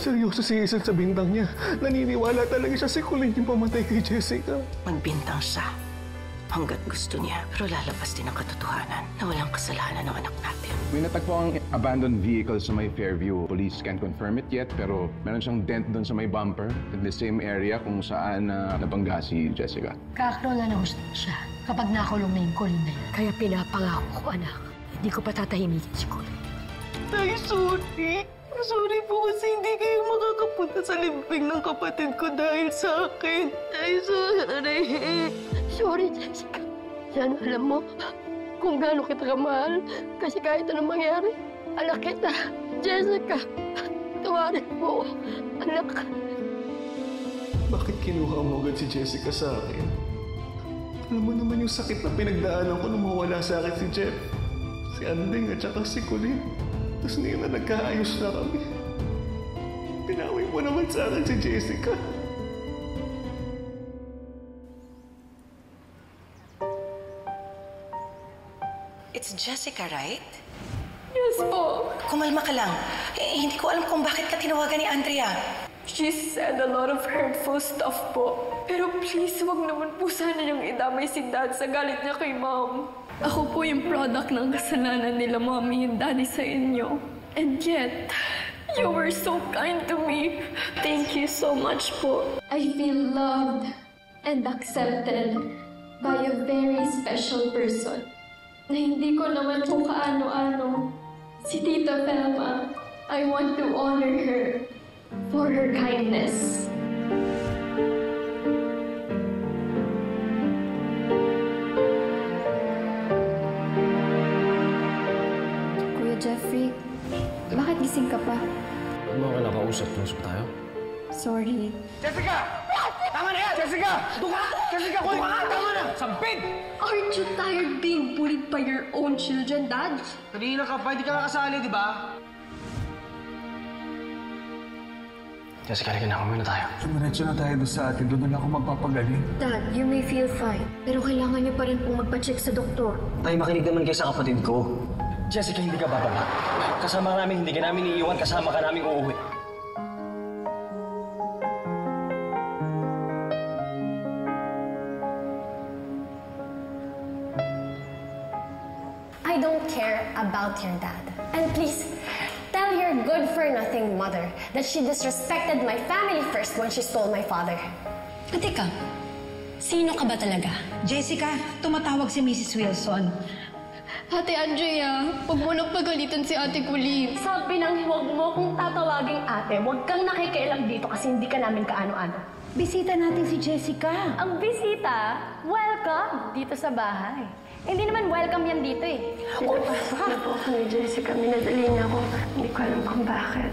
Seryoso si Hazel sa bintang niya. Naniniwala talaga siya si Colleen yung pamatay kay Jessica. Magbintang siya hanggat gusto niya. Pero lalabas din ang katotohanan na walang kasalanan ng anak natin. May natagpuang abandoned vehicle sa may Fairview. Police can't confirm it yet, pero meron siyang dent doon sa may bumper in the same area kung saan nabangga si Jessica. Kakaroon na ng hustisya kapag nakulong na yung Colleen na yan. Kaya pinapangako ko, anak, hindi ko patatahimikin si Colleen. Tay, sorry. Sorry po kasi hindi kayo makakapunta sa libing ng kapatid ko dahil sa akin. Tay, sorry. Sorry, Jessica. Sana alam mo kung gaano kita kamahal. Kasi kahit anong mangyari, anak kita. Jessica, tawarin mo, anak. Bakit kinuha mo agad si Jessica sa akin? Alam mo naman yung sakit na pinagdaanan ko nung mawala sa akin si Jeff, si Andeng at saka si Colleen. Tapos ngayon na nagkaayos na kami. Pinawi mo naman sa akin si Jessica. It's Jessica, right? Yes po. Kumalma ka lang. Hindi ko alam kung bakit ka tinawagan ni Andrea. She said a lot of hurtful stuff po. Pero please, wag naman po sana niyong idamay si Dad sa galit niya kay Mom. Ako po yung product ng kasalanan nila Mommy and Daddy sa inyo. And yet, you were so kind to me. Thank you so much po. I feel loved and accepted by a very special person na hindi ko naman po kaano-ano. Si Tita Velma, I want to honor her for her kindness. Kuya Jeffrey, bakit gising ka pa? Ano ka nakausap? Lusok tayo? Sorry. Jessica! Tama na yan! Jessica! Doon ka! Jessica! Doon ka! Tama na! Sampid! Aren't you tired being bullied by your own children, Dad? Kanina ka pa, hindi ka nakasali, di ba? Jessica, halika na. Kumuna tayo. Sumiretso na tayo doon sa atin. Doon na ako magpapagaling. Dad, you may feel fine. Pero kailangan niyo pa rin pong magpa-check sa doktor. Tay, makinig naman kayo sa kapatid ko. Jessica, hindi ka bababa. Kasama namin, hindi ka namin iiwan. Kasama ka namin uuwi. I don't care about your dad. And please, tell your good-for-nothing mother that she disrespected my family first when she stole my father. Teka, sino ka ba talaga? Jessica, tumatawag si Mrs. Wilson. Ate Andrea, huwag mo nang pagalitan si Ate Colleen. Sabi nang huwag mo kong tatawaging ate, huwag kang nakikialam dito kasi hindi ka namin kaano-ano. Bisita natin si Jessica. Ang bisita, welcome dito sa bahay. Hindi naman welcome yan dito eh. Pinapasok po ako ni Jessica. Minadali niya ako. Hindi ko alam kung bakit.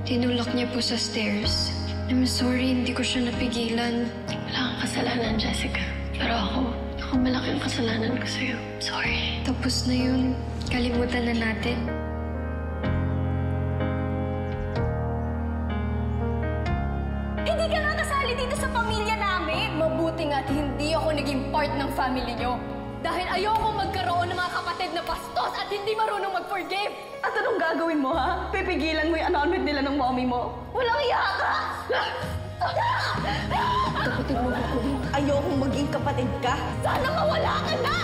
Tinulak niya po sa stairs. I'm sorry, hindi ko siya napigilan. Wala kang kasalanan, Jessica. Pero ako malaking kasalanan ko sa'yo. Sorry. Tapos na yun. Kalimutan na natin. Hindi ka nga kasali dito sa pamilya namin. Mabuti nga't hindi ako naging part ng family niyo. Dahil ayoko magkaroon ng mga kapatid na bastos at hindi marunong mag-forgive. At anong gagawin mo, ha? Pipigilan mo yung annulment nila ng mommy mo? Walang iya ka! Kapatid mo ba, Colleen? Ayokong maging kapatid ka. Sana mawala ka na!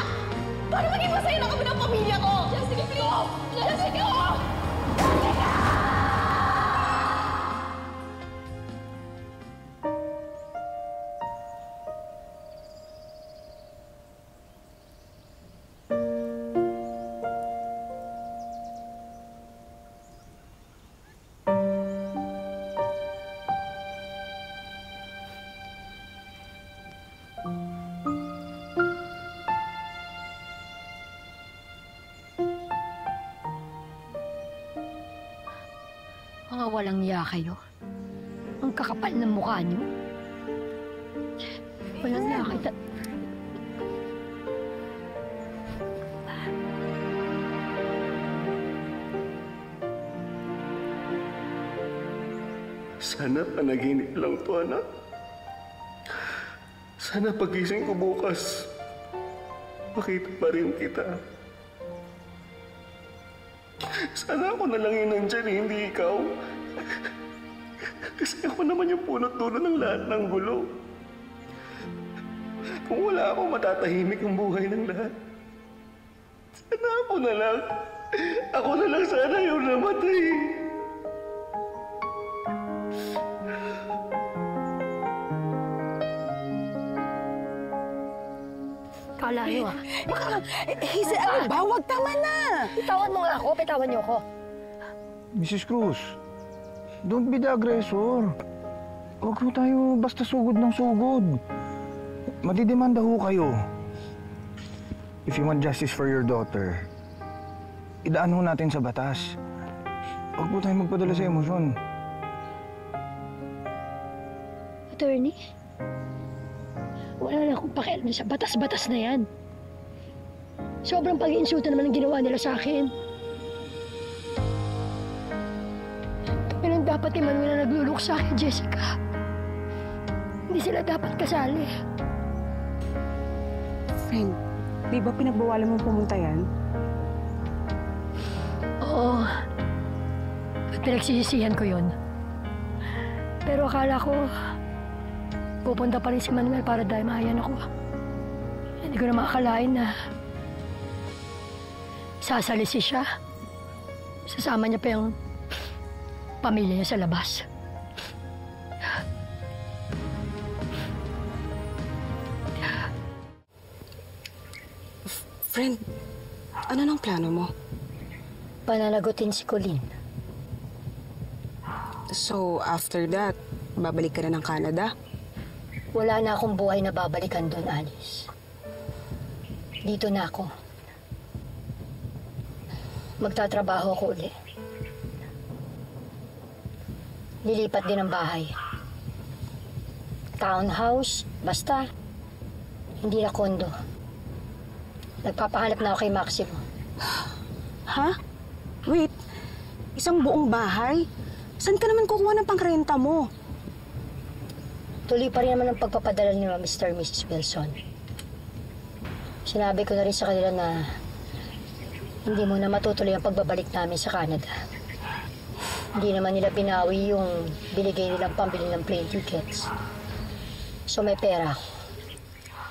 Para maging masaya na kami ng pamilya ko! Jessica, please! Jessica! Jessica! Mga walang iya kayo. Ang kakapal ng mukha niyo. Walang iya kayo. Sana panaginip lang to, anak. Sana pagising ko bukas, makita pa rin kita. Sana ako na lang yun nandyan, hindi ikaw. Kasi ako naman yung punot-dulo ng lahat ng gulo. Kung wala ako, matatahimik ang buhay ng lahat. Sana ako na lang. Ako na lang sana yung namatay. Kala nyo Hazel, ano ba? Huwag tama na! Bitawan mo nga ako, bitawan niyo ako. Mrs. Cruz, don't be the aggressor. Huwag ho tayo basta sugod ng sugod. Madidemanda ho kayo. If you want justice for your daughter, idaan ho natin sa batas. Huwag po tayo magpadala sa emosyon. Attorney, wala na akong pakialam sa batas-batas na yan. Sobrang pag-iinsulto naman ang ginawa nila sa akin. Kaya lang dapat ni Manuel na naglulok sa akin, Jessica. Hindi sila dapat kasali. Friend, di ba pinagbawalan mo pumunta yan? Oo. Pinagsisisihan ko yun. Pero akala ko, pupunta pa rin si Manuel para dahil mahayan ako. Hindi ko na makakalain na sasalisi siya. Sasama niya pa yung pamilya niya sa labas. Friend, ano nang plano mo? Pananagutin si Colleen. So, after that, babalik ka na ng Canada? Wala na akong buhay na babalikan doon, Alice. Dito na ako. Magtatrabaho ako uli. Lilipat din ang bahay. Townhouse, basta. Hindi na kondo. Nagpapahanap na ako kay Maximo. Ha? Wait, isang buong bahay? Saan ka naman kukuha ng pangrenta mo? Tuloy pa rin naman ang pagpapadala ni Mr. and Mrs. Wilson. Sinabi ko na rin sa kanila na hindi mo na matutuloy ang pagbabalik namin sa Canada. Hindi naman nila binawi yung binigay nilang pambili ng plane tickets. So may pera ako.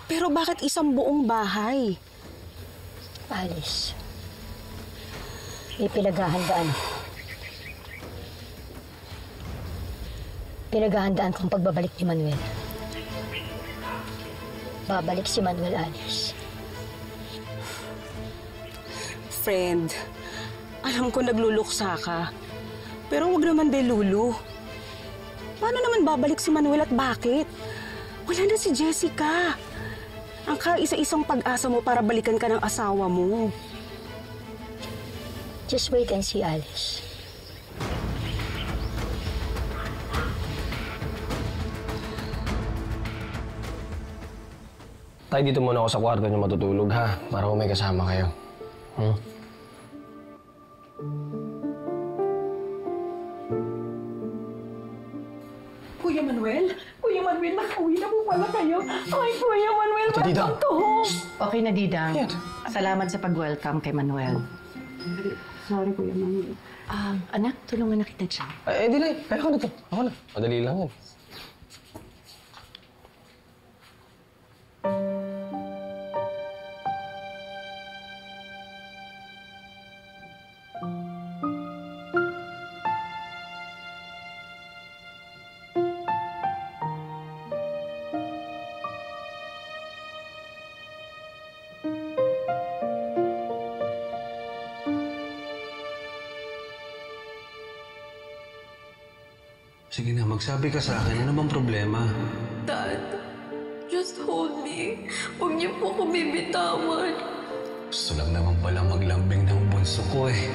Pero bakit isang buong bahay? Alice, may pinaghahandaan. Pinaghahandaan kong pagbabalik ni Manuel. Babalik si Manuel, Alice. Friend, alam ko nagluluksa ka. Pero wag naman delulu. Paano naman babalik si Manuel at bakit? Wala na si Jessica. Ang kaisa-isang pag-asa mo para balikan ka ng asawa mo. Just wait and see, Alice. Tay, dito muna ako sa kwarto niyo matutulog, ha? Para kung may kasama kayo. Kuya Manuel? Kuya Manuel, nakauwi na po pala kayo. Ay, Kuya Manuel, Ito, Didang. welcome to home. Okay na, Didang. Salamat sa pag-welcome kay Manuel. Sorry, Kuya Manuel. Anak, tulungan na kita dyan. Di na. Kaya ako na to. Ako na. Madali lang yan. Sige na, magsabi ka sa akin. Ano bang problema? Dad, just hold me. Huwag niyo po ko bibitawan. Gusto lang naman pala maglambing ng bunso ko eh.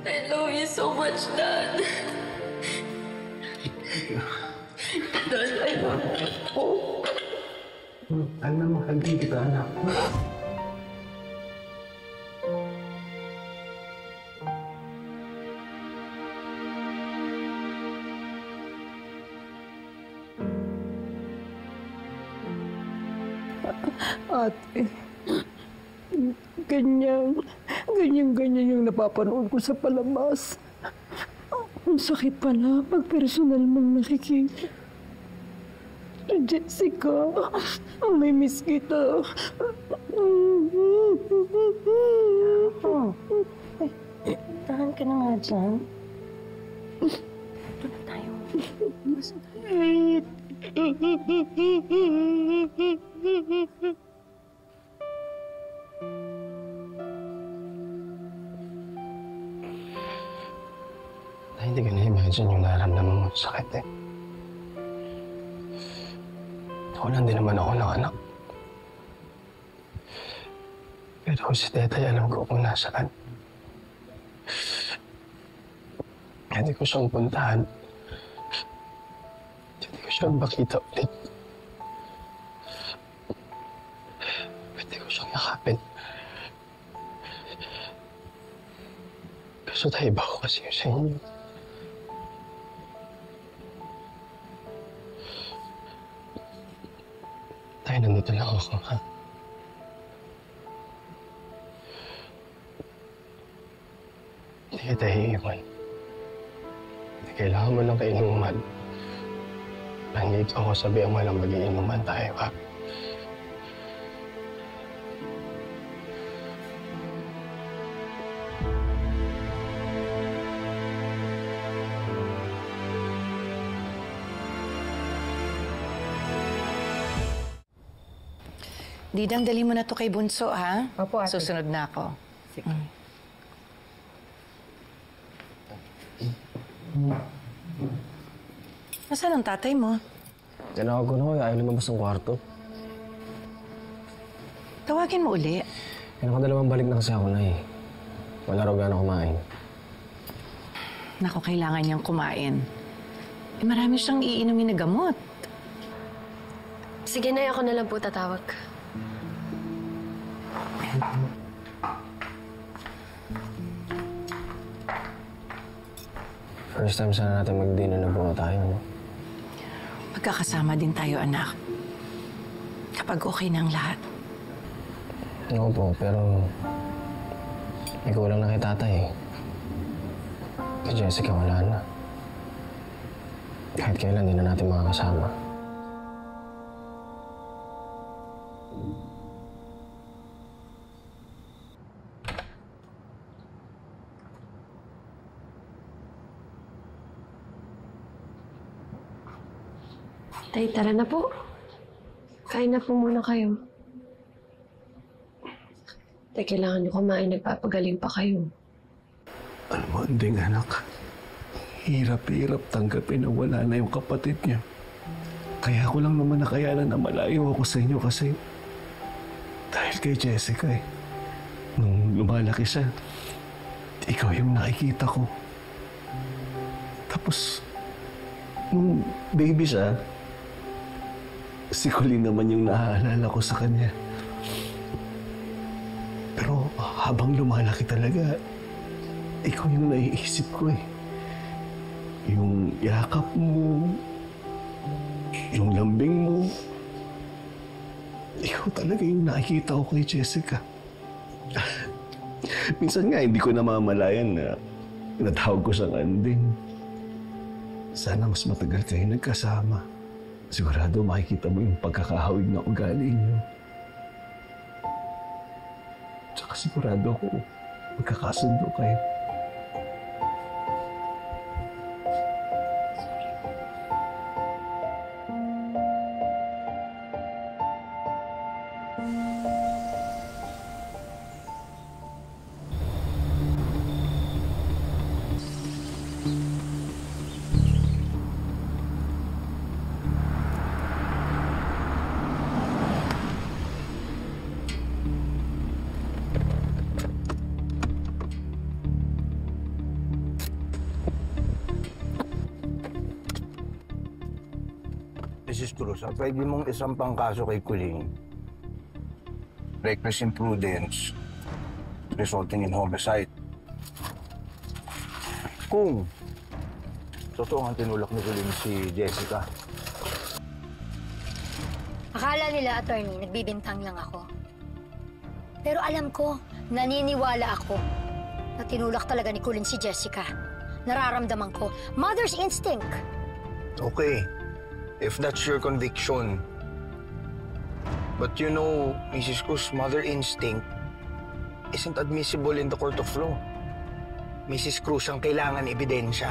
I love you so much, Dad. Dad, I love you. Alam mo, hagin kita, anak. Ate, ganyan yung napapanood ko sa palabas. Ang sakit pala pag personal mong nakikita. Jessica, may miss kita. Tahan ka na nga dyan. Ito na tayo. Hindi ko na-imagine yung nararamdaman mo sa sakit eh. Walang din naman ako ng anak. Pero si Tetay, alam ko kung nasaan. Hindi ko siyang puntahan. Hindi ko siyang makita ulit. Pwede ko siyang yakapin. Kaso tayo iba ko kasi yung sa inyo. Tayo, nandito lang ako, ha? Hindi kita iiwan. Kailangan mo lang kainuman. Nandito ako, sabihan mo lang mag-iinuman tayo, ha? Didang, dali mo na to kay Bunso, ha? Opo, ate. Susunod na ako. Sige. Nasaan ang tatay mo? Tinawag ko na ko, ayaw lumabas ng kwarto. Tawagin mo uli. Nakadalawang balik na kasi ako na eh. Wala raw gana kumain. Naku, kailangan niyang kumain. Eh, marami siyang iinumin na gamot. Sige na, ako na lang po tatawag. First time sana natin mag-dinner na buo tayo, no? Magkakasama din tayo, anak. Kapag okay na ang lahat. Oo po, pero may kulang na kay tatay eh. Kay Jessica, wala na. Kahit kailan, hindi na natin makakasama. Tay, tara na po. Kain na po muna kayo. Tay, kailangan niyo kumain. Nagpapagaling pa kayo. Alam mo, Anding, anak. Hirap-hirap tanggapin na wala na yung kapatid niya. Kaya ko lang naman nakayanan na malayo ako sa inyo kasi dahil kay Jessica eh. Nung lumalaki siya, ikaw yung nakikita ko. Tapos, nung baby siya, si Colleen naman yung naaalala ko sa kanya. Pero habang lumalaki talaga, ikaw yung naiisip ko eh. Yung yakap mo, yung lambing mo, ikaw talaga yung nakikita ko kay Jessica. Minsan nga, hindi ko namamalayan na natawag ko siyang Anding. Sana mas matagal kayo nagkasama. Sigurado makikita mo yung pagkakahawig na ugali niyo. Tsaka sigurado ako magkakasundo kayo. Mrs. Cruz, pwede mong isampang kaso kay Colleen. Reckless imprudence resulting in homicide. Kung totoo ang tinulak ni Colleen si Jessica. Akala nila, attorney, nagbibintang lang ako. Pero alam ko, naniniwala ako na tinulak talaga ni Colleen si Jessica. Nararamdaman ko. Mother's instinct. Okay, if that's your conviction. But you know, Mrs. Cruz, mother instinct isn't admissible in the court of law. Mrs. Cruz ang kailangan ebidensya.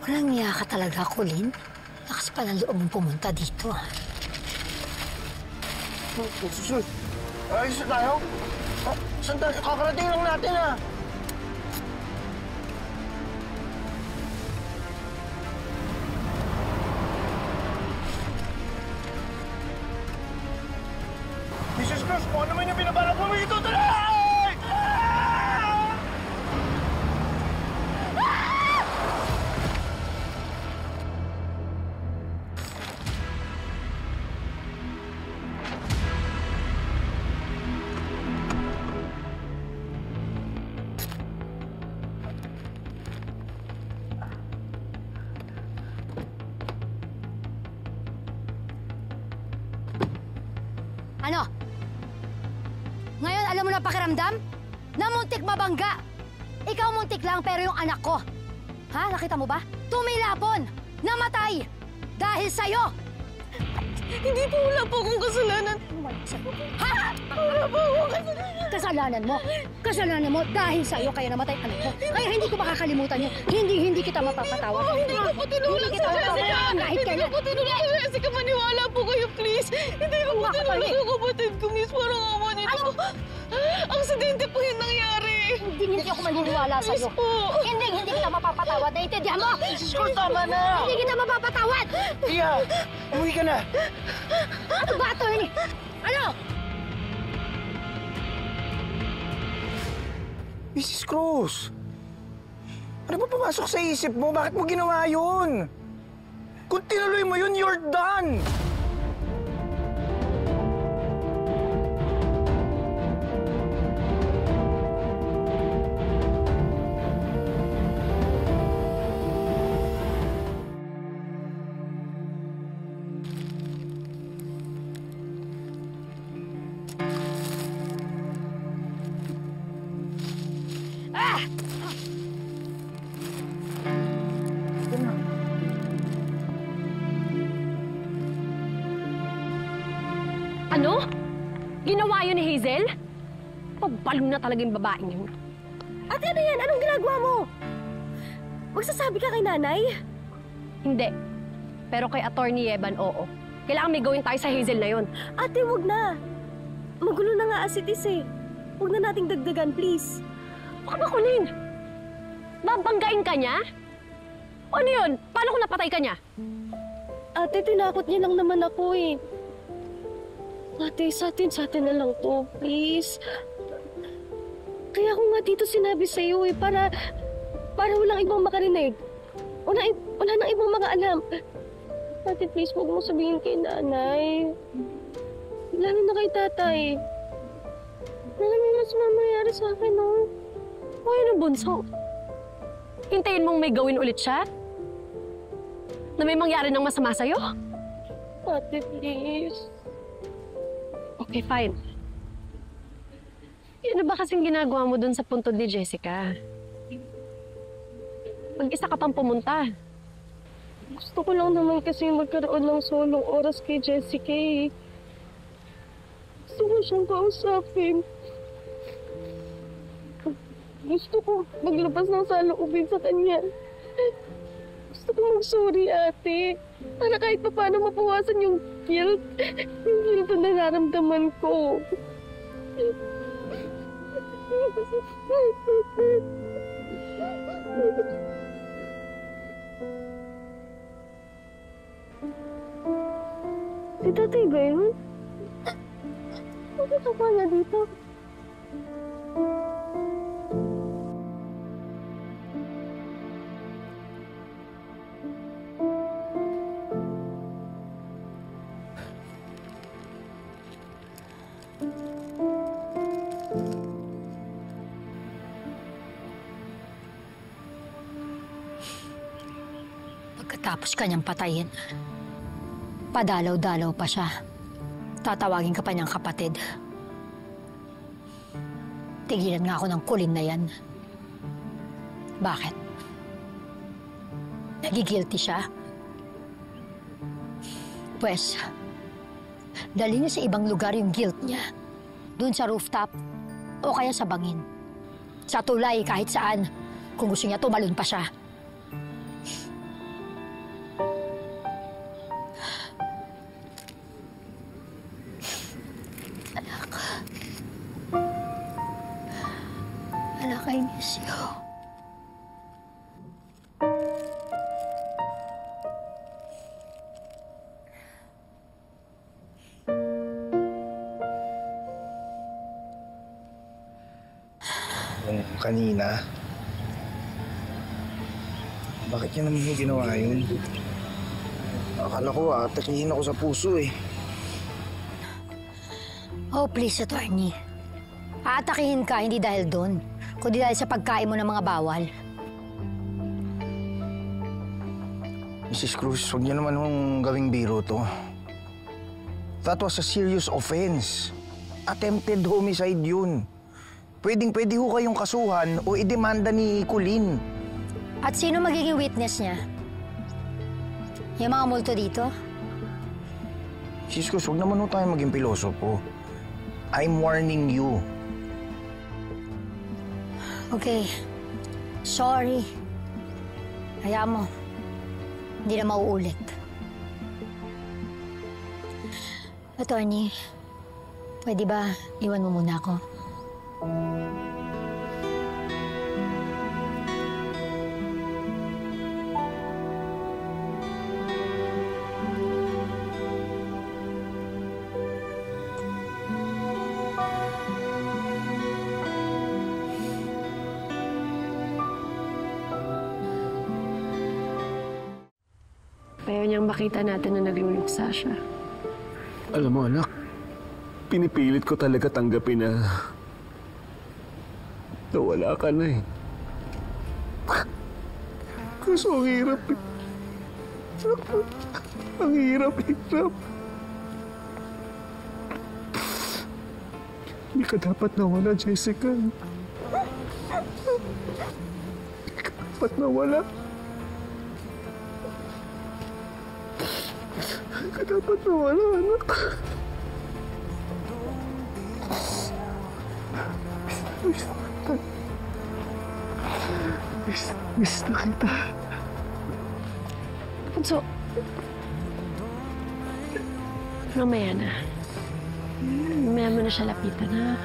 Walang niya ka talaga, Colleen. Lakas pa ng loob mong pumunta dito, ha? Sus, ayos na tayo? Sandali, kakarating lang natin, ha? Mrs. Cruz, kung ano man yung binabalak mo, ito talaga! Ano? Ngayon, alam mo na pakiramdam? Na muntik mabangga. Ikaw muntik lang, pero yung anak ko. Ha? Nakita mo ba? Tumilapon! Namatay! Dahil sa'yo! Hindi po, wala po akong kasalanan. Ha? Wala po akong kasalanan. Kasalanan mo. Kasalanan mo dahil sa'yo kaya namatay anak mo. Kaya hindi ko makakalimutan yun. Hindi kita mapapatawad. Hindi ko po tinulak sa Jessica. Hindi ko po tinulak sa Jessica. Maniwala po kayo, please. Hindi ko po tinulak sa kapatid ko, miss. Parang awa niyo po. Aksidente po yung nangyari. Hindi ako maniniwala sa'yo. Miss po. Hindi kita mapapatawad. Naiintindihan mo? Cruz, tama na! Hindi kita mapapatawad! Tia, umuwi ka na! Ano ba, attorney? Ano? Mrs. Cruz, ano ba pumasok sa isip mo? Bakit mo ginawa yun? Kung tinuloy mo yun, you're done! Ano? Ginawa yun ni Hazel? Pabalo na talaga yung babaeng yun. Ate, ano yan? Anong ginagawa mo? Magsasabi ka kay nanay? Hindi. Pero kay Attorney Evan, oo. Kailangan may gawin tayo sa Hazel na yun. Ate, wag na. Magulo na nga as it is eh. Huwag na nating dagdagan, please. Baka ba, Colleen? Babanggain ka niya? O ano yun? Paano kung napatay ka niya? Ate, tinakot niya lang naman ako eh. Ate, sa atin na lang to, please. Kaya ako nga dito sinabi sa'yo eh, para walang ibang makarinig. Wala nang ibang makaalam. Ate, please, huwag mo sabihin kay nanay. Lalo na kay tatay. Maraming mas mamayari sa akin, no? O ano, bunso? Hintayin mong may gawin ulit siya? Na may mangyari ng masama sa'yo? Ate, please. Okay, fine. Ano ba kasing ginagawa mo dun sa puntod ni Jessica? Mag-isa ka pang pumunta. Gusto ko lang naman kasi magkaroon ng solong oras kay Jessica eh. Gusto ko siyang kausapin. Gusto ko maglabas ng saloobin sa kanya. Gusto ko mag-sorry, ate. Para kahit pa paano mapawasan yung guilt. Yung guilt na nararamdaman ko. Si tatay ba yun? Bakit ka pala dito? Pagkatapos kanyang patayin, padalaw-dalaw pa siya. Tatawagin ka pa niyang kapatid. Tigilan nga ako ng Colleen na yan. Bakit? Nagigilty siya? Pwes, dali niya sa ibang lugar yung guilt niya. Doon sa rooftop o kaya sa bangin. Sa tulay, kahit saan. Kung gusto niya, tumalon pa siya. Anak, I miss you. Kanina, bakit niya naman yung ginawa yun? Akala ko atakihin ako sa puso eh. Oh, please, attorney. Aatakihin ka, hindi dahil doon, kundi dahil sa pagkain mo ng mga bawal. Mrs. Cruz, huwag niyo naman hong gawing biro to. That was a serious offense. Attempted homicide yun. Pwedeng-pwede ho kayong kasuhan o idemanda ni Colleen. At sino magiging witness niya? Yung mga multo dito? Mrs. Cruz, huwag naman ho tayo maging pilosopo. I'm warning you. Okay. Sorry. Hayaan mo. Hindi na mauulit. Attorney, pwede ba iwan mo muna ako? Ayaw niyang makita natin na nagluluksa siya. Alam mo, anak, pinipilit ko talaga tanggapin na wala ka na eh. Kaso ang hirap eh. Ang hirap. Hindi ka dapat nawala, Jessica. Hindi ka dapat nawala. Hindi ka dapat nawala, anak. Miss na kita. Punso. Mamaya na. Mamaya mo na siya lapitan, ha?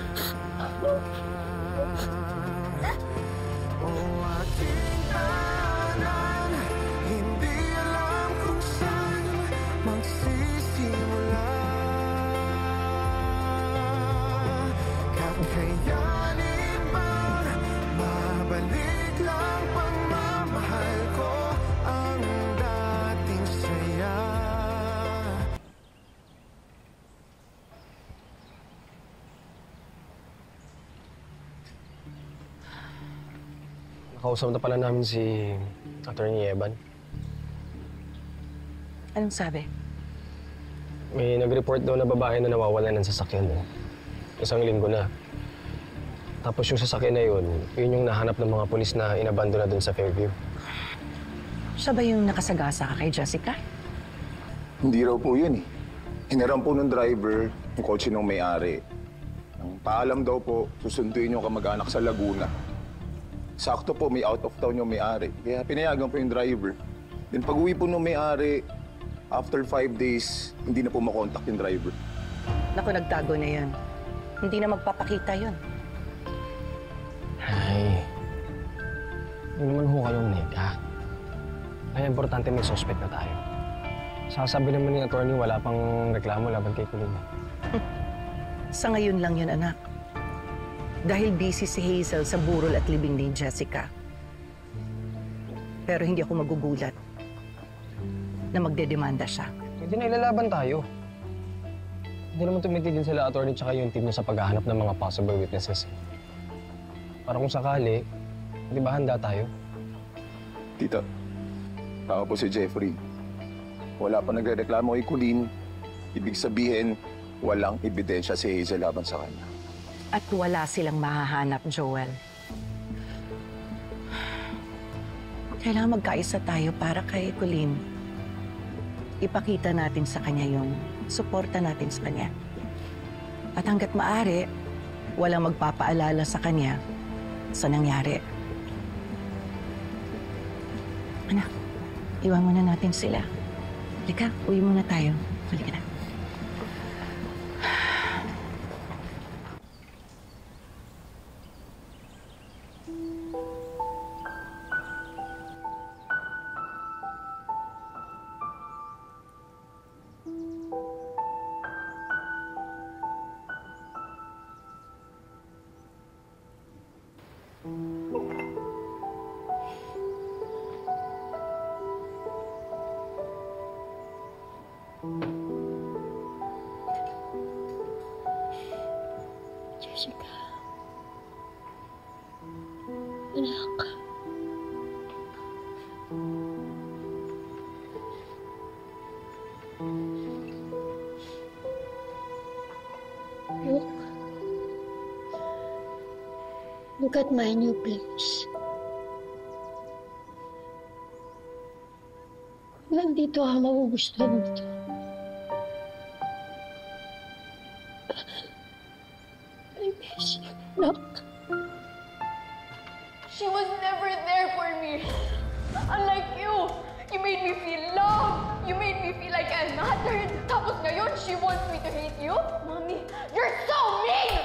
Nakausap na pala namin si Attorney Evan. Anong sabi? May nag-report daw na babae na nawawalan ng sasakyan mo. 1 linggo na. Tapos yung sasakyan na yun yung nahanap ng mga pulis na inabando na dun sa Fairview. Siya ba yung nakasagasa ka kay Jessica? Hindi raw po yun eh. Hinaram po ng driver yung kotse ng may-ari. Ang paalam daw po, susunduin yung kamag-anak sa Laguna. Sakto po, may out of town yung may-ari. Kaya pinayagan po yung driver. Then pag-uwi po ng may-ari, after 5 days, hindi na po makontak yung driver. Naku, nagtago na yan. Hindi na magpapakita yun. Ay, hindi naman ho kayong nega. Kaya importante may suspect na tayo. Sasabi naman ni attorney wala pang reklamo laban kay Colleen. Sa ngayon lang yun, anak. Dahil busy si Hazel sa burol at libing ni Jessica. Pero hindi ako magugulat na magdedemanda siya. Hindi na ilalaban tayo. Hindi naman tumitigil sila attorney tsaka yung team niya sa paghahanap ng mga possible witnesses. Para kung sakali, di ba handa tayo? Tita, Tama po si Jeffrey. Wala pa nagrereklamo kay Colleen. Ibig sabihin, walang ebidensya si Hazel laban sa kanya. At wala silang mahahanap, Joel. Kailangan magkaisa tayo para kay Colleen. Ipakita natin sa kanya yung suporta natin sa kanya. At hanggat maaari, walang magpapaalala sa kanya sa nangyari. Anak, iwan muna natin sila. Halika, uwi muna tayo. Halika na. Jessica. Anak. Look at my new place. Nandito ako magugustuhan mo to. I miss you, anak. She was never there for me. Unlike you, you made me feel loved. You made me feel like I mattered. Tapos ngayon, she wants me to hate you? Mommy, you're so mean!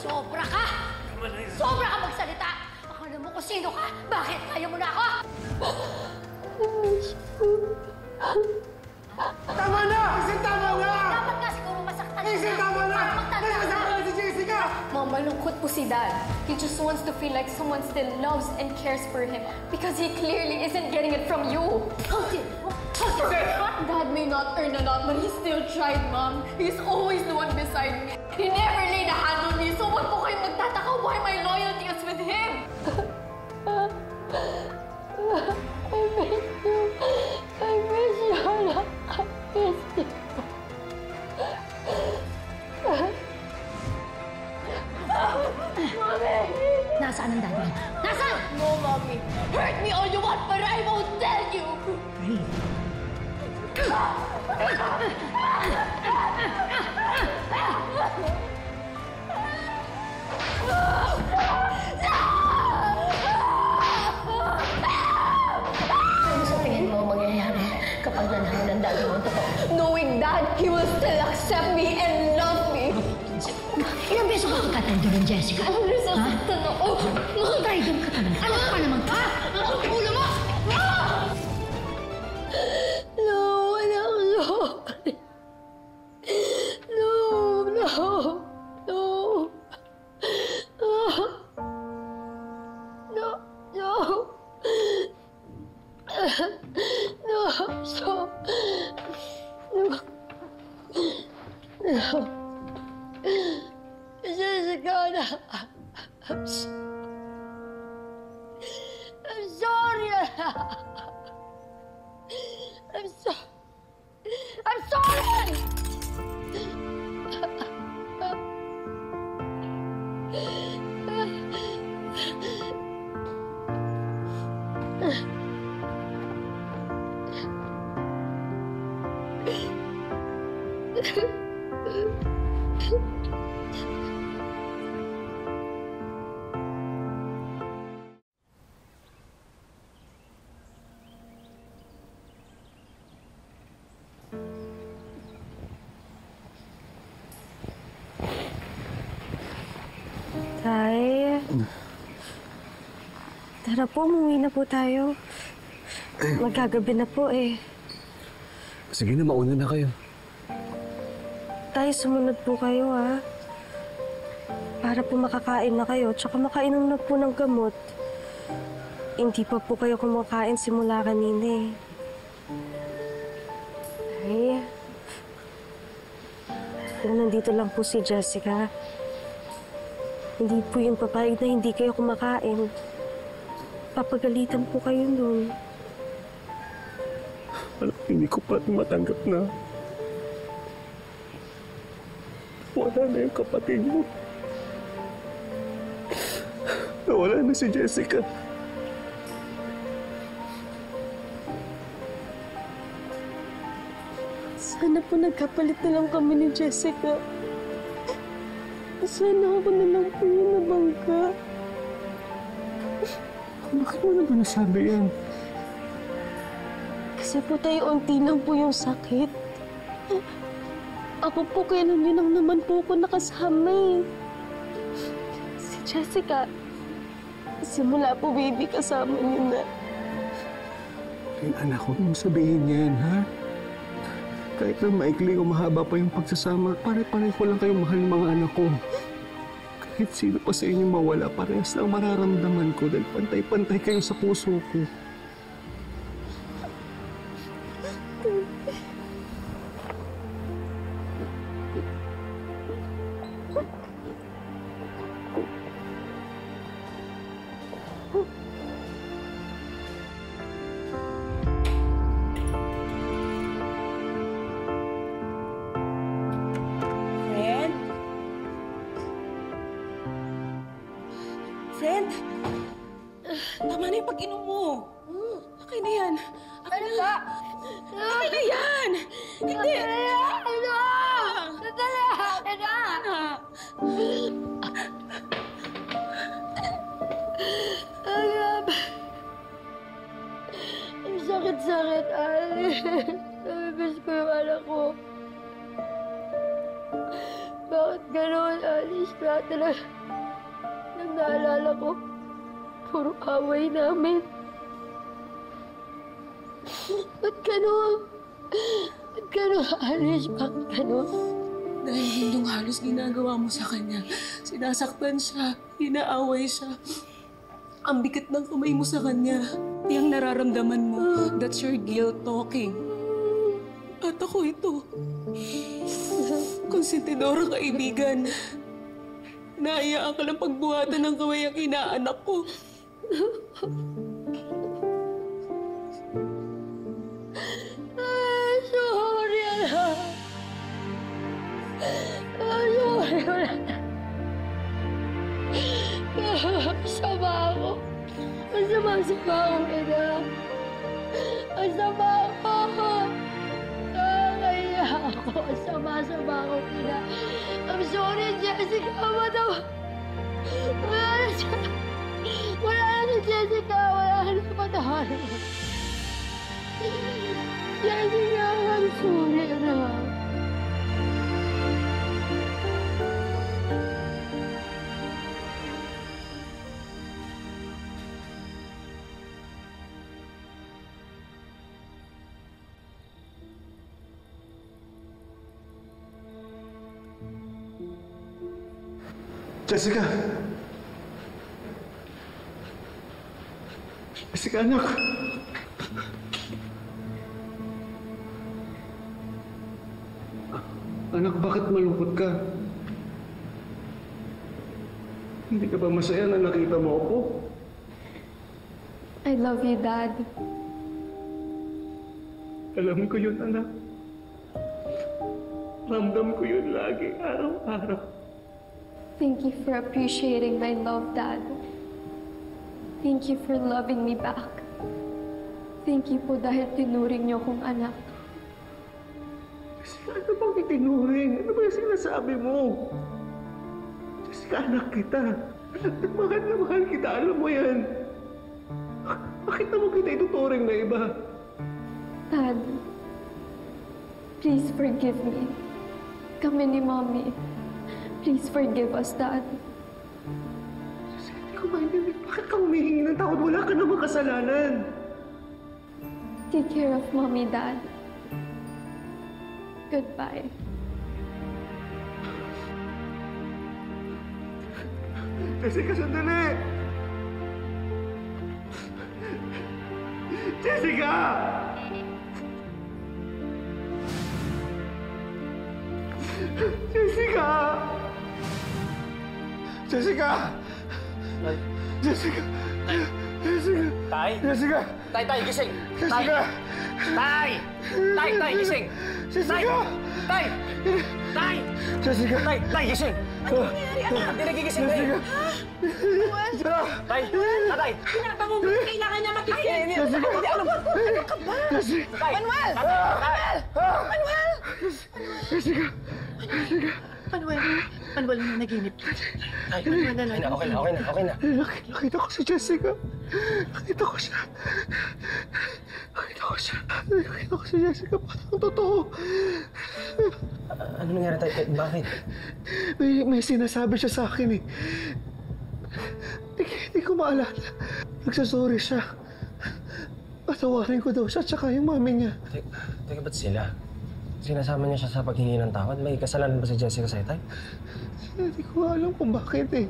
Sobra ka! Sobra ka magsalita! Akala mo kung sino ka? Bakit kaya mo na ako? Tama na! Isang tama na! Dapat nga siguro masaktan ka Isang tama na! Masaktan na si Jessica! Mom, malungkot po si Dad. He just wants to feel like someone still loves and cares for him because he clearly isn't getting it from you. Dad may not earn a lot, but he still tried, Mom. He's always the one beside me. He never laid a hand on me, so wag po kayong magtataka why my loyalty is with him. I miss you. I miss you, anak. I miss you. Mommy! Nasaan ang daddy mo? Nasaan? No, Mommy. Hurt me all you want, but I won't tell you. Ray. Ano sa tingin mo mangyayari kapag nalaman ng daddy mo ang totoo? Knowing that, he will still accept me and love me. Ilang beso ka kakatendo ng Jessica? Ano nasasaktan ako? Traitor ka talaga. Ano ka naman ka? Ang ulo mo! No, anak, no. No, no, no. No, no. No, stop. No. No. Jessica, I'm sorry. I'm sorry! Tay, tara po, umuwi na po tayo. Magkagabi na po eh. Sige na, mauna na kayo. Tay, sumunod po kayo ha. Para po makakain na kayo, tsaka makainom na po ng gamot. Hindi pa po kayo kumakain simula kanina eh. Ay, kung nandito lang po si Jessica, hindi po yung papayag na hindi kayo kumakain. papagalitan po kayo nun. Alam, hindi ko pa matanggap na wala na yung kapatid mo. Nawala na si Jessica. Sana po nagkapalit na lang kami ni Jessica. Sana ako na lang po yung nabangga. Bakit mo na ba nasabi yan? Kasi po tayo unti lang po yung sakit. Ako po kailan yun lang naman po ako nakasama eh. Si Jessica, simula po baby kasama niyo na. Ay, anak, huwag mo sabihin yan, ha? Kahit na maikli o mahaba pa yung pagsasama, pare-pare ko lang kayong mahal mga anak ko. Kahit sino pa sa inyo mawala, parehas lang mararamdaman ko dahil pantay-pantay kayo sa puso ko. Friend? Tama na yung pag-inom mo. Okay na yan. Okay na. Okay na yan. Hindi. Ang sakit-sakit, Ali. Namimiss ko yung anak ko. Bakit gano'n, Alice? Lahat na nang naalala ko, puro away namin. Ba't gano'n? Ba't gano'n, Alice? Bakit gano'n? Dahil yung halos ginagawa mo sa kanya. Sinasaktan siya, inaaway siya. Ang bigat ng kamay mo sa kanya. Yung nararamdaman mo, that's your guilt talking. At ako ito. Konsentidorang kaibigan. Naayaan ka lang pagbuhatan ng kamay ang inaanak ko. Sorry, anak. Sorry, wala na. Masama ako. Masama akong ina. Masama ako. Nakakaya ako. Masama akong ina. I'm sorry, Jessica. Wala na siya. Wala na si Jessica. Wala na patawarin mo. Jessica, I'm sorry, anak. Jessica! Jessica, anak! Anak, bakit malungkot ka? Hindi ka ba masaya na nakita mo ako? I love you, Dad. Alam ko yun, anak. Ramdam ko yun lagi, araw-araw. Thank you for appreciating my love, Dad. Thank you for loving me back. Thank you po dahil tinuring niyo akong anak. Jessica, ano bang itinuring? Ano ba yung sinasabi mo? Jessica, anak kita. Mahal na mahal kita, alam mo yan. Bakit naman kita ituturing na iba? Dad, please forgive me. Kami ni Mommy. Please forgive us, Dad. Hindi ko maintindihan. Bakit ka humihingi ng tawad? Wala ka namang kasalanan. Take care of Mommy, Dad. Goodbye. Jessica, sandali! Jessica! Jessica! Jessica! Jessica! Jessica! Tay? Jessica! Tay, gising! Jessica! Tay, gising! Jessica! Tay! Jessica! Tay, gising! Ano nangyari, anak? Hindi nagigising na eh. Tay! Tatay! Pinabango mo, kailangan niya makikita. Jessica! Ano ka ba? Jessica! Manuel! Manuel! Jessica! Manuel, nanaginip. Okay na. Nakita ko si Jessica. Nakita ko siya. Nakita ko si Jessica. Parang totoo. Ano nangyari tayo? Bakit? May sinasabi siya sa akin eh. Hindi ko maalala. Nagsasorry siya. Patawarin ko daw siya tsaka yung mami niya. Teka, ba't sila? Sinasama niya siya sa paghingi ng tawad? May kasalanan ba si Jessica sa'yo, Tay? Hindi ko alam kung bakit eh.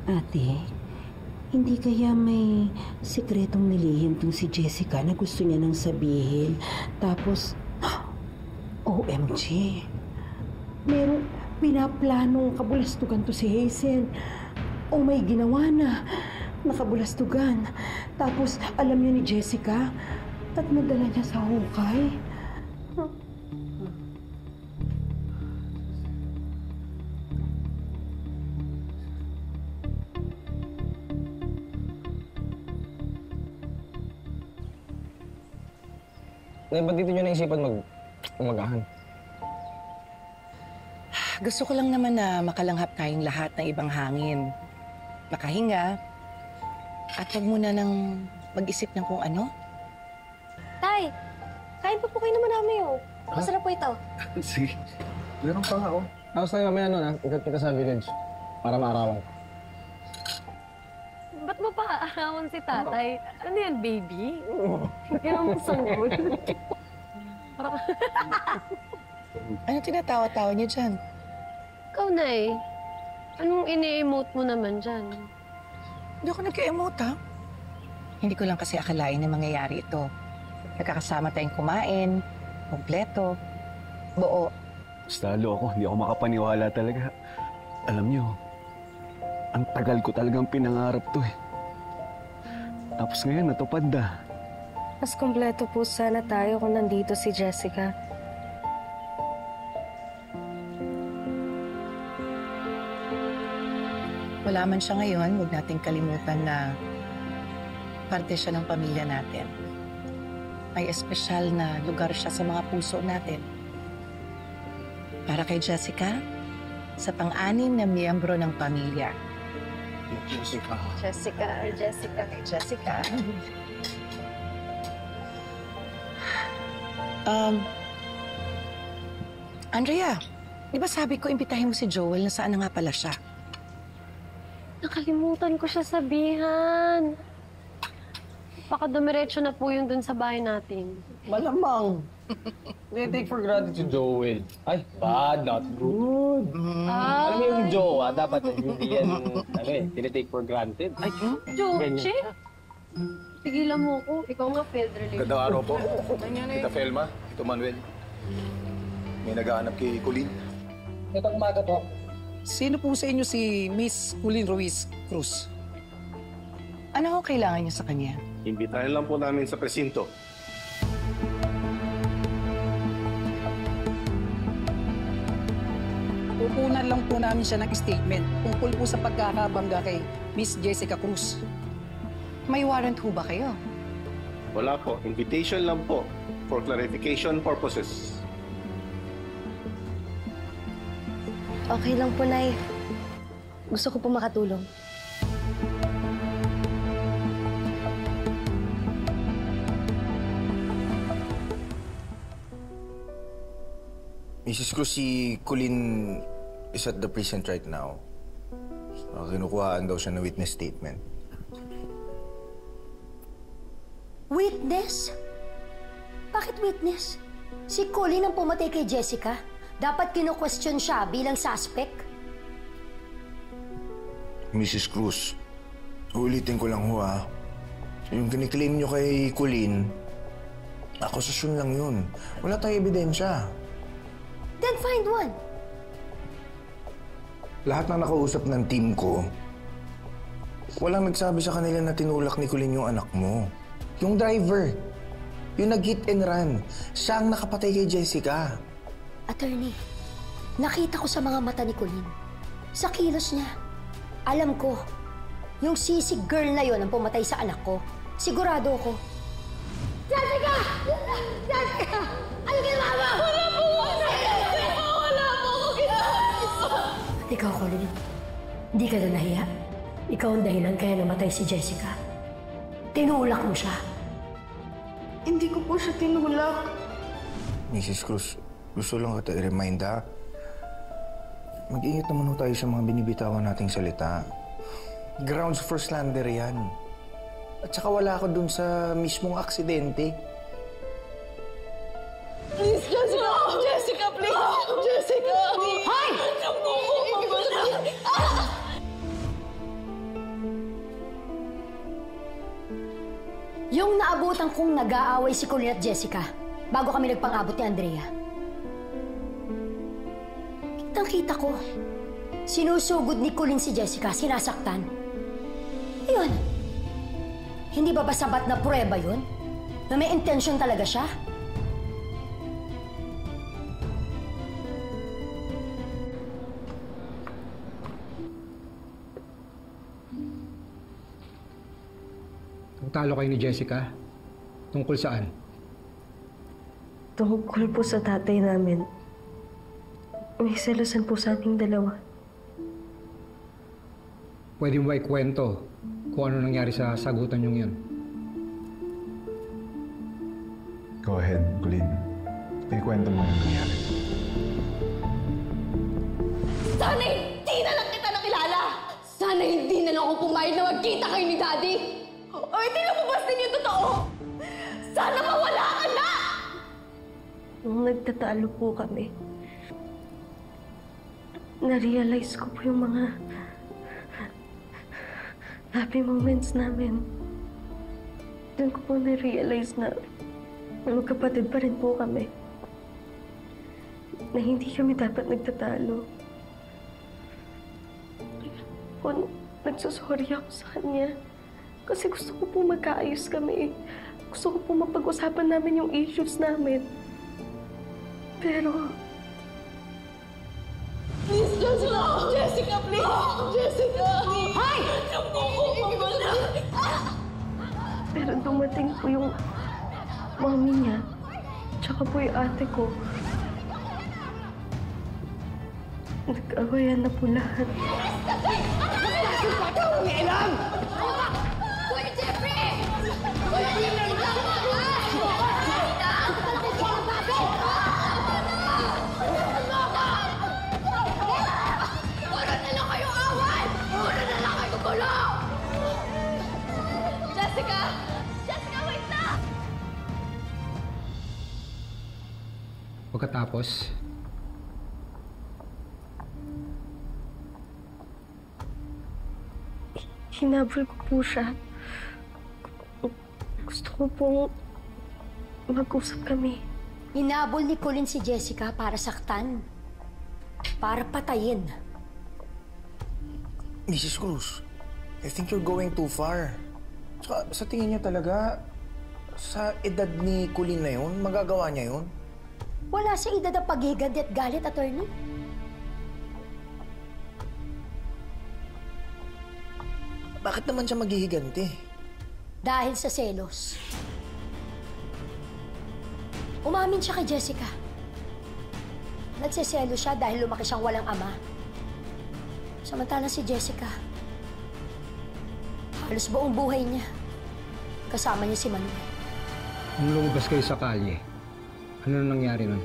Ate, hindi kaya may sikretong nilihim tong si Jessica na gusto niya nang sabihin. Tapos, OMG, merong pinaplanong kabulastugan to si Hazel. O may ginawa na nakabulastugan. Tapos, alam niyo ni Jessica at nadala niya sa hukay. Ba't dito nyo naisipan umagahan? Gusto ko lang naman na makalanghap tayong lahat ng ibang hangin. Makahinga. At huwag muna nang mag-isip ng kung ano. Tay, kain pa po kayo naman namin oh. Masarap po ito. Sige. Meron pa nga ako. Tapos tayo mamaya ikat kita sa village para maarawan. Ba't mo pa aarawan si tatay? Ano yan, baby? Kaya mo sanggol. Ano tinatawa-tawa niyo dyan? Ikaw, Nay. Anong ini-emote mo naman dyan? Hindi ako nag-emote, ha? Hindi ko lang kasi akalain na mangyayari ito. Nagkakasama tayong kumain, kompleto, buo. Basta loko, hindi ako makapaniwala talaga. Alam niyo, ang tagal ko talagang pinangarap to eh. Tapos ngayon, natupad na. Mas kompleto po sana tayo kung nandito si Jessica. Wala man siya ngayon, huwag nating kalimutan na parte siya ng pamilya natin. May espesyal na lugar siya sa mga puso natin. Para kay Jessica, sa pang-anim na miyembro ng pamilya. Jessica. Jessica. Andrea, di ba sabi ko imbitahin mo si Joel na saan na nga pala siya? Nakalimutan ko siya sabihan. Baka dumiretso na po yun dun sa bahay natin. Malamang. Take for granted si Joel. Ay, bad, not good. Alam mo yung jowa, dapat hindi yan, tinitake for granted. Ay, Joche? Tigilan mo ko. Ikaw nga, field related. Gandang araw po. Tita Felma, Tito Manuel. May naghahanap kay Colleen. Itong umaga po. Sino po sa inyo si Miss Colleen Ruiz Cruz? Ano ho kailangan niyo sa kanya? Imbitahin lang po namin sa presinto. Pupunan lang po namin siya ng statement tungkol po sa pagkakabangga kay Miss Jessica Cruz. May warrant ho ba kayo? Wala po. Invitation lang po for clarification purposes. Okay lang po, Nay. Gusto ko po makatulong. Mrs. Cruz, si Colleen is at the precinct right now. Kinukuhaan daw siya ng witness statement. Witness? Bakit witness? Si Colleen ang pumatay kay Jessica. Dapat kino-question siya bilang suspect. Mrs. Cruz, ulitin ko lang ho ha. Yung kiniklaim niyo kay Colleen, akusasyon lang yun. Wala tayong ebidensya. Then find one. Lahat ng nakausap ng team ko, walang nagsabi sa kanila na tinulak ni Colleen yung anak mo. Yung driver. Yung nag-hit and run. Siya ang nakapatay kay Jessica. Attorney, nakita ko sa mga mata ni Colleen. Sa kilos niya. Alam ko, yung sisig girl na yon ang pumatay sa anak ko. Sigurado ko. Jessica! Jessica! Ano ginawa mo? Wala po ako! Wala po ako ginawa! Ikaw, Colleen, hindi ka na nahiya. Ikaw ang dahilan kaya namatay si Jessica. Tinulak mo siya. Hindi ko po siya tinulak. Mrs. Cruz, gusto lang kita i-remind ha. Mag-ingat naman tayo sa mga binibitawan nating salita. Grounds for slander yan. At saka wala ako dun sa mismong aksidente. Please, Jessica! Jessica, please! Jessica! Hoy! Yung naabutan kong nag-aaway si Colleen at Jessica bago kami nagpang-abot ni Andrea. Kitang-kita ko. Sinusugod ni Colleen si Jessica, sinasaktan. Yun. Hindi ba sabat na prueba yun? Na may intention talaga siya? Talo kayo ni Jessica? Tungkol saan? Tungkol po sa tatay namin. May selosan po sa aming dalawa. Pwede mo ba ikwento kung ano nangyari sa sagutan yung yan? Go ahead, Colleen. Ikwento mo yung nangyari. Sana hindi na lang kita nakilala! Sana hindi na lang ako pumayag na magkita kayo ni Daddy! O hindi lumabas din yung totoo! Sana mawala ka na! Nung nagtatalo po kami, na-realize ko po yung mga happy moments namin. Doon ko po na-realize na magkapatid pa rin po kami. Na hindi kami dapat nagtatalo. Po, nagsusorry ako sa kanya. Kasi gusto ko po magkaayos kami. Gusto ko po mapag-usapan namin yung issues namin. Pero... Please, Jessica! Jessica, please! Jessica! Hoy! Pero dumating po yung mami niya. Tsaka po yung ate ko. Nag-awayan na po lahat. Ilang! Kuya Jeffrey! Kuya Jeffrey! Puro na lang kayo away! Puro na lang kayo gulo! Jessica! Jessica, wait na! Pagkatapos, hinabol ko po siya. Gusto ko pong mag-usap kami. Hinabol ni Colleen si Jessica para saktan. Para patayin. Mrs. Cruz, I think you're going too far. Saka, sa tingin niya talaga, sa edad ni Colleen na yun, magagawa niya yun? Wala sa edad ang paghiganti at galit, attorney. Bakit naman siya maghihiganti? Dahil sa selos. Umamin siya kay Jessica. Nagseselo siya dahil lumaki siyang walang ama. Samantalang si Jessica, halos buong buhay niya, kasama niya si Manuel. nung lumabas kayo sa kalye, ano nangyari nun?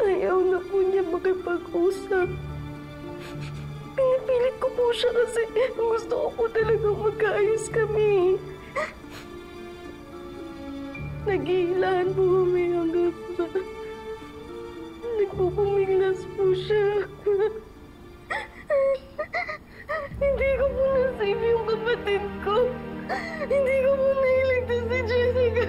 Ayaw na po niya makipag-usap. Pinipilit ko po siya kasi gusto ko po talagang magkaayos kami. Naghihilahan po kami hanggang sa nagpupumiglas po siya. Hindi ko po nasave yung kapatid ko. Hindi ko po nailigtas si Jessica.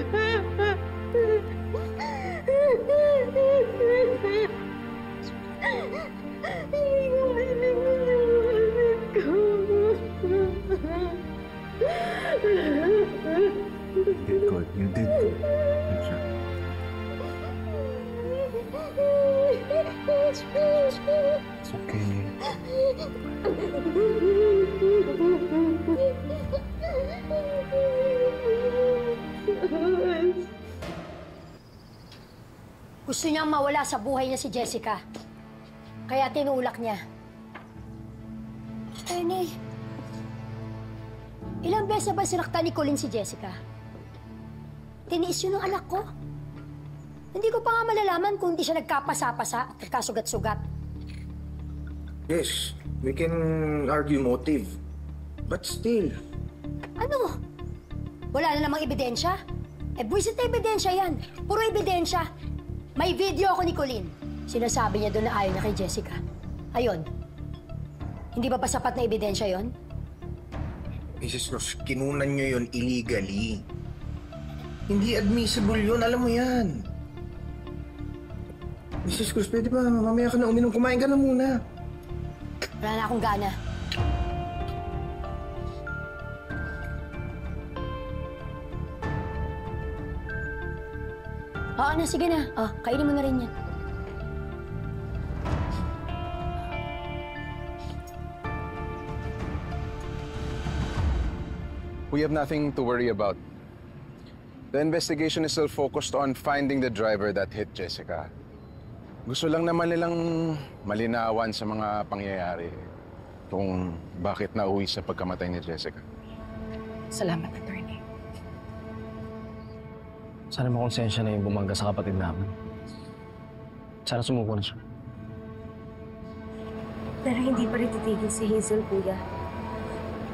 Hindi ko nailigtas si good. You did good. Good job. It's okay. Gusto niyang mawala sa buhay niya si Jessica. Kaya tinulak niya. Attorney, ilang beses na ba sinaktan ni Colleen si Jessica? Tiniis yun ng anak ko. Hindi ko pa nga malalaman kung hindi siya nagkapasa-pasa at nagkasugat-sugat. Yes, we can argue motive. But still... Ano? Wala na namang ebidensya? Buwisit na ebidensya yan. Puro ebidensya. May video ako ni Colleen. Sinasabi niya doon na ayaw niya kay Jessica. Ayun. Hindi ba sapat na ebidensya yon? Mrs. Cruz, kinunan niyo yon illegally. Hindi admissible yun, alam mo yan. Mrs. Cruz, pwede ba mamaya ka na uminom? Kumain ka na muna. Wala na akong gana. Oo na, sige na. Kainin mo na rin yan. We have nothing to worry about. The investigation is still focused on finding the driver that hit Jessica. Gusto lang naman nilang malinawan sa mga pangyayari kung bakit nauwi sa pagkamatay ni Jessica. Salamat, attorney. Sana makonsensya na yung bumangga sa kapatid namin. Sana sumuko na siya. Pero hindi pa rin titigil si Hazel, kuya.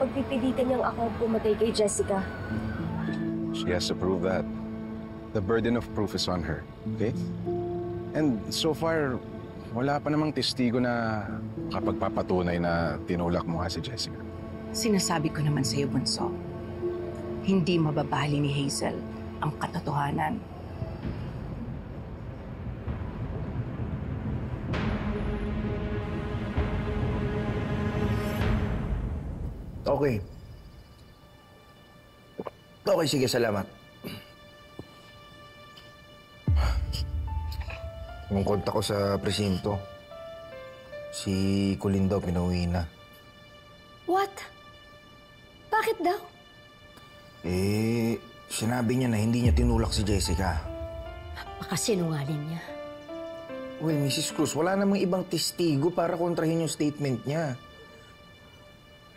Pagpipilitan niyang ako pumatay kay Jessica. She has to prove that. The burden of proof is on her, okay? And so far, wala pa namang testigo na kapagpapatunay na tinulak mo nga si Jessica. Sinasabi ko naman sa iyo, Bunso, hindi mababali ni Hazel ang katotohanan. Okay. Okay, sige, salamat. Yung kontak ko sa presinto, si Colleen daw pinauwi na. What? Bakit daw? Sinabi niya na hindi niya tinulak si Jessica. Napakasinungaling niya. Well, Mrs. Cruz, wala namang ibang testigo para kontrahin yung statement niya.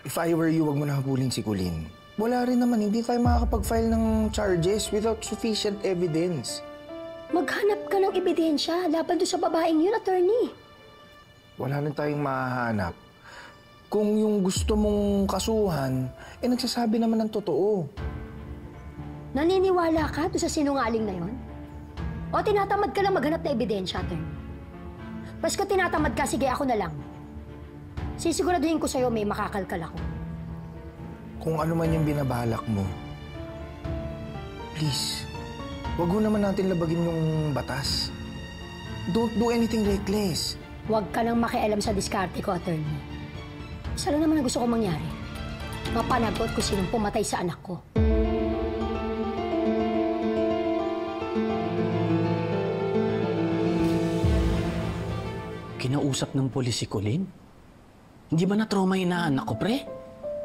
If I were you, wag mo na habulin si Colleen. Wala rin naman, hindi tayo makakapag-file ng charges without sufficient evidence. Maghanap ka ng ebidensya laban doon sa babaeng yun, attorney. Wala rin tayong mahahanap. Kung yung gusto mong kasuhan, nagsasabi naman ng totoo. Naniniwala ka doon sa sinungaling na yun? O tinatamad ka lang maghanap na ebidensya, attorney? Bas ka tinatamad ka, sige ako na lang. Sisiguraduhin ko sa'yo may makakalkal ako. Kung ano man yung binabalak mo, please, wag mo naman natin labagin yung batas. Don't do anything reckless. Huwag ka nang makialam sa diskarte ko, attorney. Isa lang naman ang gusto kong mangyari. Mapanagot kung sinong pumatay sa anak ko. Kinausap ng pulis si Colleen? Hindi ba na-trauma yung anak ko, pre?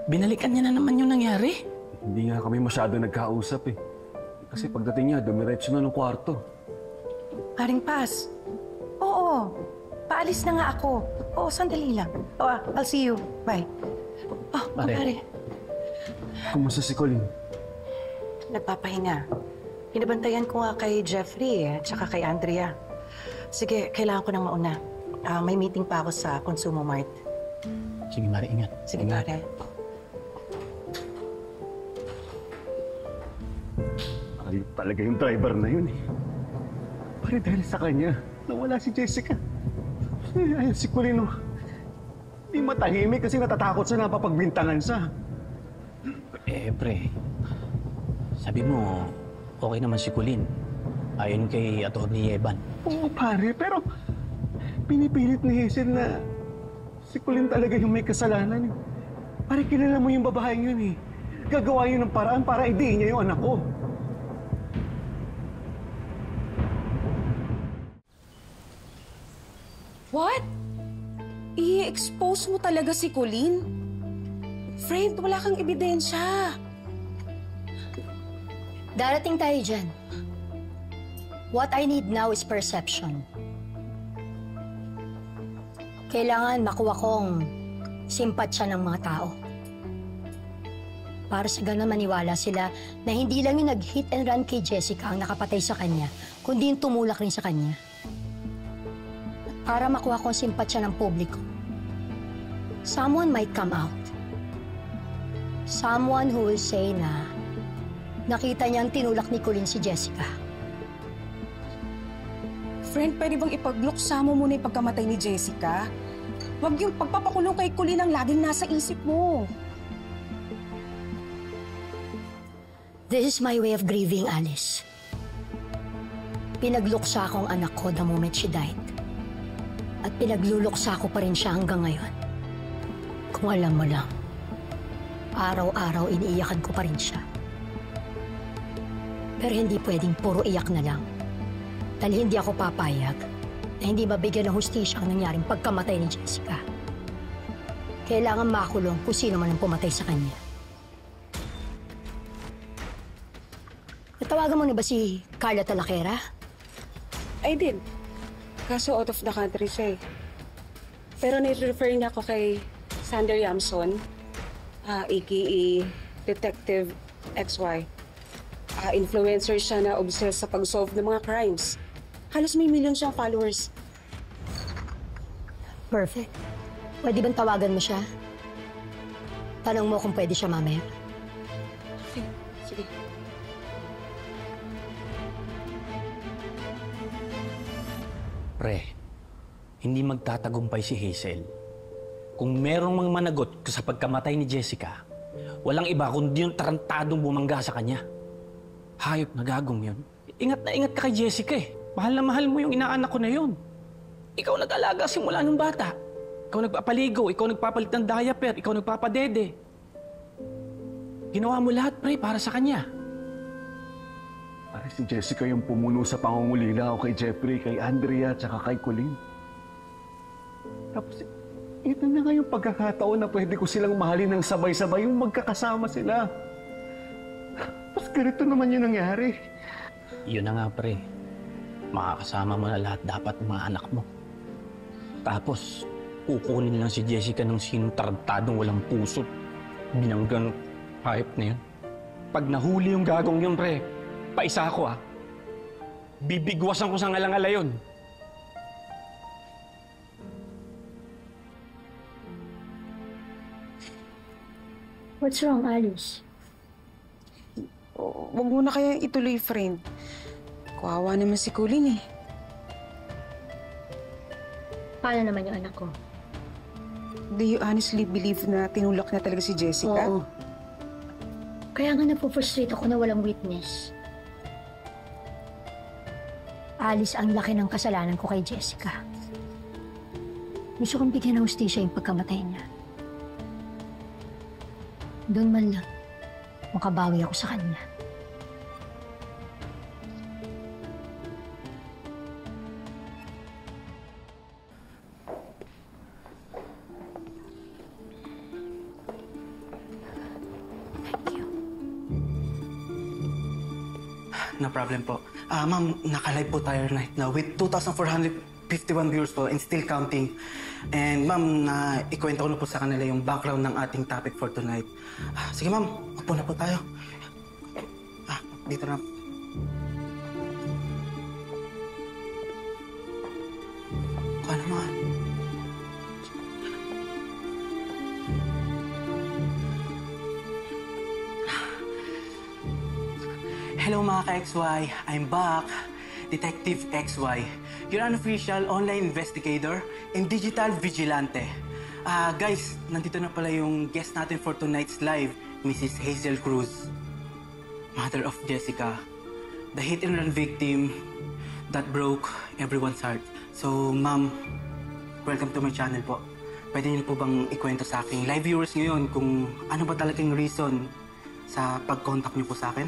Binalikan niya na naman yung nangyari. Hindi nga kami masyado nagkausap eh. Kasi pagdating niya, dumiretso na ng kwarto. Paring Paz. Oo. Paalis na nga ako. Oo, sandali lang. I'll see you. Bye. Pare. Kumusta si Colleen? Nagpapahinga. Pinabantayan ko nga kay Jeffrey at saka kay Andrea. Sige, kailangan ko nang mauna. May meeting pa ako sa Consumo Mart. Sige, Mare, ingat. Sige, Mare. Ay, talaga yung driver na yun eh. Pare, dahil sa kanya, nawala si Jessica. Ay, si Colleen, hindi matahimik kasi natatakot siya na papagbintangan siya. Pre, sabi mo, okay naman si Colleen. Ayon kay Atty. Evan. Oo, pare, pero pinipilit ni Hazel na si Colleen talaga yung may kasalanan. Pare, kilala mo yung babaeng yun eh. Gagawa yun ng paraan para idiin niya yung anak ko. What? I-expose mo talaga si Colleen? Friend, wala kang ebidensya. Darating tayo dyan. What I need now is perception. Kailangan makuha kong simpatsya ng mga tao. Para sa ganun maniwala sila na hindi lang yung nag-hit and run kay Jessica ang nakapatay sa kanya, kundi yung tumulak rin sa kanya. At para makuha kong simpatsya ng publiko, someone might come out. Someone who will say na nakita niyang tinulak ni Colleen si Jessica. Friend, pwede bang ipagluksa mo muna yung pagkamatay ni Jessica? Huwag yung pagpapakulong kay Colleen ang laging nasa isip mo. This is my way of grieving, Alice. Pinagluksa ko ang anak ko the moment she died. At pinagluluksa ko pa rin siya hanggang ngayon. Kung alam mo lang, araw-araw iniiyakan ko pa rin siya. Pero hindi pwedeng puro iyak na lang. Dahil hindi ako papayag na hindi mabigyan ng hustisya ang nangyaring pagkamatay ni Jessica. Kailangan makulong kung sino man ang pumatay sa kanya. Natawagan mo na ba si Carla Talaquera? I did. Kaso out of the country siya eh. Pero nai-refer niya ako kay Sander Yamson, a.k.a. Detective XY. Influencer siya na obsessed sa pag-solve ng mga crimes. Halos may million siyang followers. Perfect. Pwede bang tawagan mo siya? Tanong mo kung pwede siya mamaya. Okay, sige. Pre, hindi magtatagumpay si Hazel. Kung merong mga managot sa pagkamatay ni Jessica, walang iba kundi yung tarantadong bumangga sa kanya. Hayop na gagong yun. Ingat na ingat ka kay Jessica eh. Mahal na mahal mo yung inaanak ko na yun. Ikaw nag-alaga simula nung bata. Ikaw nagpapaligo, ikaw nagpapalit ng diaper, ikaw nagpapadede. Ginawa mo lahat, pre, para sa kanya. Pare, si Jessica yung pumuno sa pangungulila o kay Jeffrey, kay Andrea, tsaka kay Colleen. Tapos, ito na nga yung pagkakataon na pwede ko silang mahalin ng sabay-sabay yung magkakasama sila. Tapos ganito naman yung nangyari. Yun na nga, pre. Makakasama mo na lahat dapat ng mga anak mo. Tapos, kukunin lang si Jessica ng sinong tarantadong walang puso. Binanggang hype na yun. Pag nahuli yung gagong yun, pre, paisa ako bibigwasan ko sa ngalang-ala yun. What's wrong, Alice? Huwag mo na kaya ituloy, friend. Kawawa naman si Colleen eh. Paano naman yung anak ko? Do you honestly believe na tinulak na talaga si Jessica? Oo. Kaya nga napufrustrate ako na walang witness. Alice, ang laki ng kasalanan ko kay Jessica. Gusto kong bigyan ng hustisya yung pagkamatay niya. Doon man lang, makabawi ako sa kanya. No problem po. Ma'am, naka-live po tayo right now with 2,451 viewers po and still counting. And ma'am, ikwento ko na po sa kanila yung background ng ating topic for tonight. Sige ma'am, upo na po tayo. Dito na. Kuha naman. Hello mga ka-XY, I'm back. Detective XY, your unofficial online investigator and digital vigilante. Guys, nandito na pala yung guest natin for tonight's live, Mrs. Hazel Cruz, mother of Jessica, the hit and run victim that broke everyone's heart. So, ma'am, welcome to my channel po. Pwede niyo po bang ikwento sa aking live viewers ngayon kung ano ba talagang reason sa pag-contact niyo po sa akin?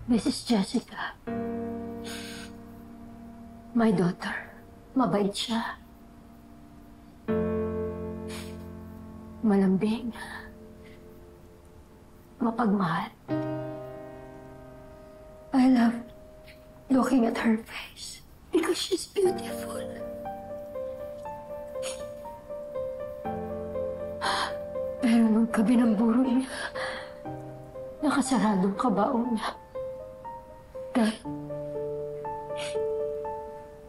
Mrs. Jessica, my daughter, mabait siya. Malambing. Mapagmahal. I love looking at her face because she's beautiful. Pero nung gabi ng buro niya, nakasaradong kabaong niya.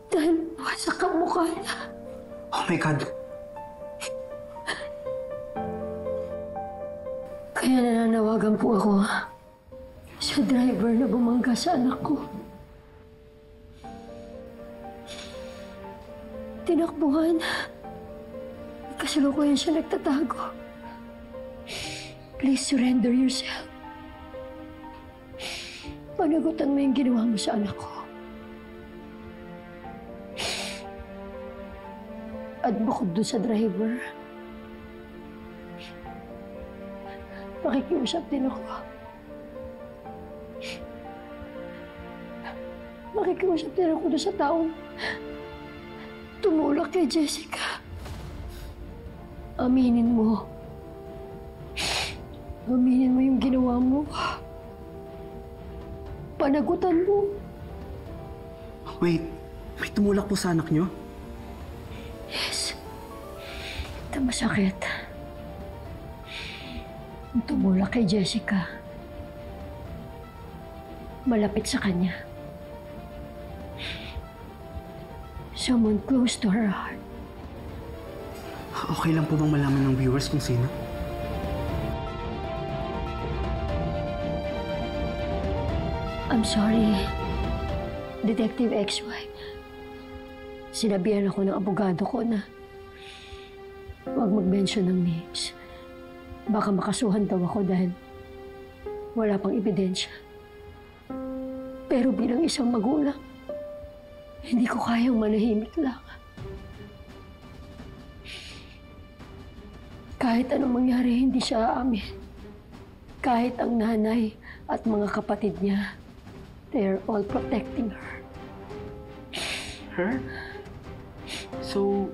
Dahil wasak ang mukha niya. Oh my God. Kaya nananawagan po ako sa driver na bumangga sa anak ko. Tinakbuhan. Kasalukuyan siya nagtatago. Please surrender yourself. Panagutan mo yung ginawa mo sa anak ko. At bukod doon sa driver, makikiusap din ako. Makikiusap din ako doon sa taong tumulak kay Jessica. Aminin mo. Aminin mo yung ginawa mo. Panagutan mo. Wait, may tumulak po sa anak niyo? Yes. Ito masakit. Tumulak kay Jessica. Malapit sa kanya. Someone close to her heart. Okay lang po bang malaman ng viewers kung sino? I'm sorry, Detective XY. Sinabihan ako ng abogado ko na huwag mag-mention ng names. Baka makasuhan daw ako dahil wala pang ebidensya. Pero bilang isang magulang, hindi ko kayang manahimik lang. Kahit anong mangyari, hindi siya aamin. Kahit ang nanay at mga kapatid niya, they're all protecting her. Her? So,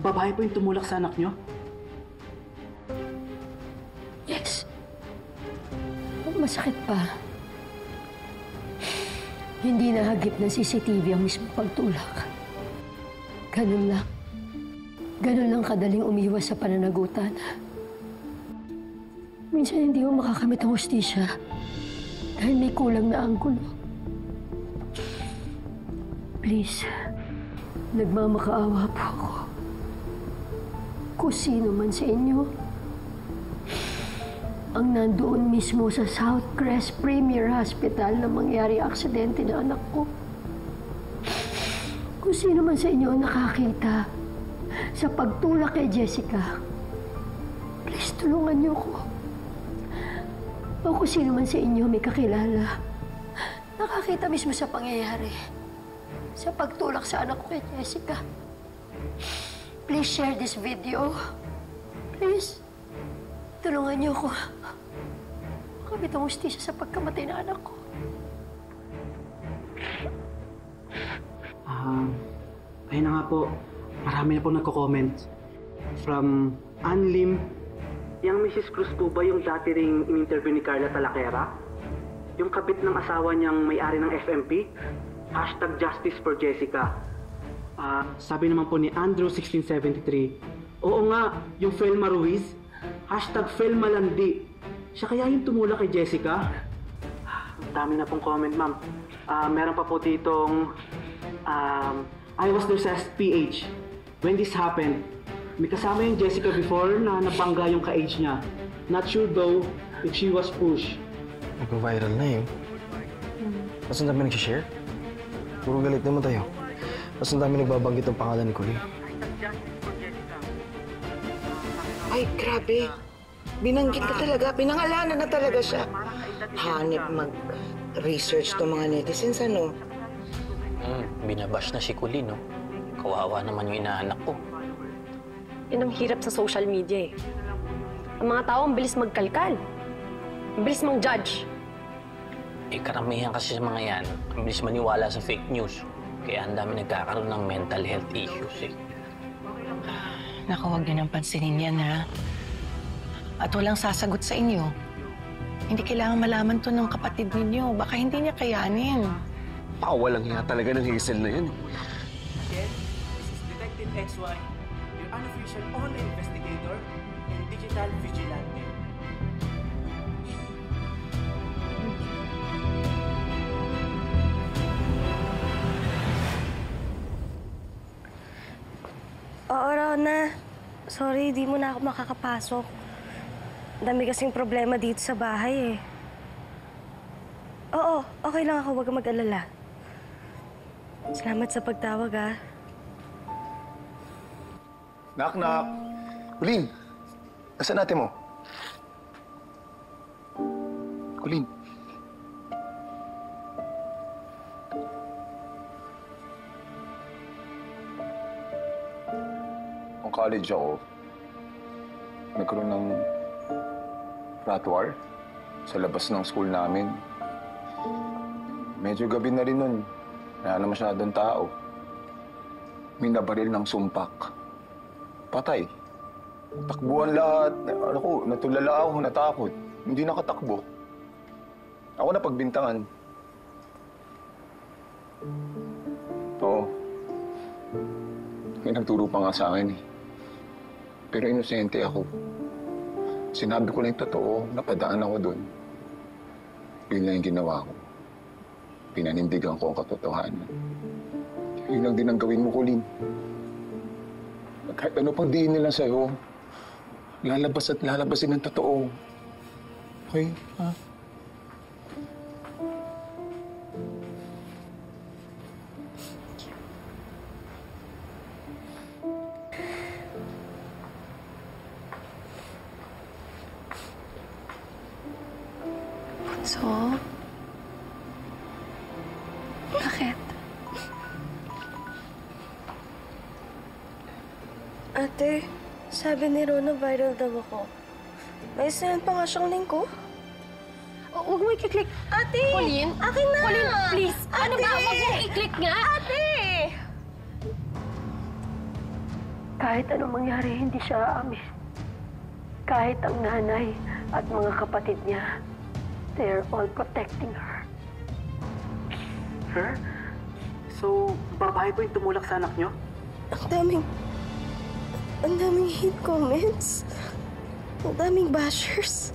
babae po yung tumulak sa anak niyo? Yes. Masakit pa. Hindi nahagip ng CCTV ang mismo pagtulak. Ganun lang. Ganun lang kadaling umiwas sa pananagutan. Minsan hindi mo makakamit ang hustisya dahil may kulang na anggulo. Please, nagmamakaawa po ako. Kung sino man sa inyo ang nandoon mismo sa Southcrest Premier Hospital na mangyari aksidente ng anak ko. Kung sino man sa inyo ang nakakita sa pagtulak kay Jessica, please tulungan niyo ko. O kung sino man sa inyo may kakilala, nakakita mismo sa pangyayari, sa pagtulak sa anak ko kay Jessica, please share this video. Please, tulungan niyo ko. Makamit ang hustisya sa pagkamatay ng anak ko. Ayun na nga po. Marami na po nagko-comment. From Ann Lim, yung Mrs. Cruz po ba yung dati ring in-interview ni Carla Talaquera? Yung kabit ng asawa niyang may-ari ng FMP? #Justice for Jessica. Sabi naman po ni Andrew1673, oo nga, yung Felma Ruiz, #Felmalandi. Siya kaya yung tumulak kay Jessica? Dami na pong comment, ma'am. Meron pa po ditong, I was there sa SPH when this happened. May kasama yung Jessica before na nabangga yung ka-age niya. Not sure though if she was pushed. Nag-viral na eh. Mas ang dami nagsishare? Puro galit naman tayo. Mas ang dami nagbabanggit ang pangalan ni Colleen. Ay, grabe. Binanggit na talaga. Pinangalanan na talaga siya. Hanip mag-research to mga netizens, ano? Binabash na si Colleen, no? Kawawa naman yung inaanak ko. Yan ang hirap sa social media eh. Ang mga tao ang bilis magkalkal. Ang bilis mang-judge. Eh, karamihan kasi sa mga yan, ang bilis maniwala sa fake news. Kaya ang dami nagkakaroon ng mental health issues eh. Naku, huwag niyo nang pansinin yan, ha? At walang sasagot sa inyo. Hindi kailangan malaman to ng kapatid ninyo. Baka hindi niya kayanin. Walang hiya talaga ng Hazel na yan. Again, this is Detective XY, your unofficial online investigator and digital vigilante. Oo, Rona. Sorry, di mo na ako makakapasok. Dami kasing problema dito sa bahay eh. Oo, okay lang ako. Huwag kang mag-alala. Salamat sa pagtawag, ah. Knock-knock. Colleen, nasaan natin mo? Colleen. Nung college ako, nagkaroon ng frat war sa labas ng school namin. Medyo gabi na rin nun. Wala na masyadong tao. May nabaril ng sumpak. Patay. Takbuhan lahat. Ako, natulala ako, natakot. Hindi nakatakbo. Ako na pagbintangan. Oo. May nagturo pa nga sa akin eh. Pero inosente ako. Sinabi ko lang yung totoo, napadaan ako doon. Yun lang yung ginawa ko. Pinanindigan ko ang katotohanan. Yun lang din ang gawin mo, Colleen. Kahit ano pang diin nila sa'yo, lalabas at lalabasin ang totoo. Okay? Ha? So, bakit? Ate, sabi ni Rona viral daw ako. May send pa nga siyang link ko. Huwag mo i-click. Ate! Colleen? Akin na! Colleen, please! Ano Ate! ba? Huwag mo i-click nga! Ate! Kahit anong mangyari, hindi siya aamin. Kahit ang nanay at mga kapatid niya, they're all protecting her. Her? So, babae po yung tumulak sa anak niyo? Ang daming hate comments. Ang daming bashers.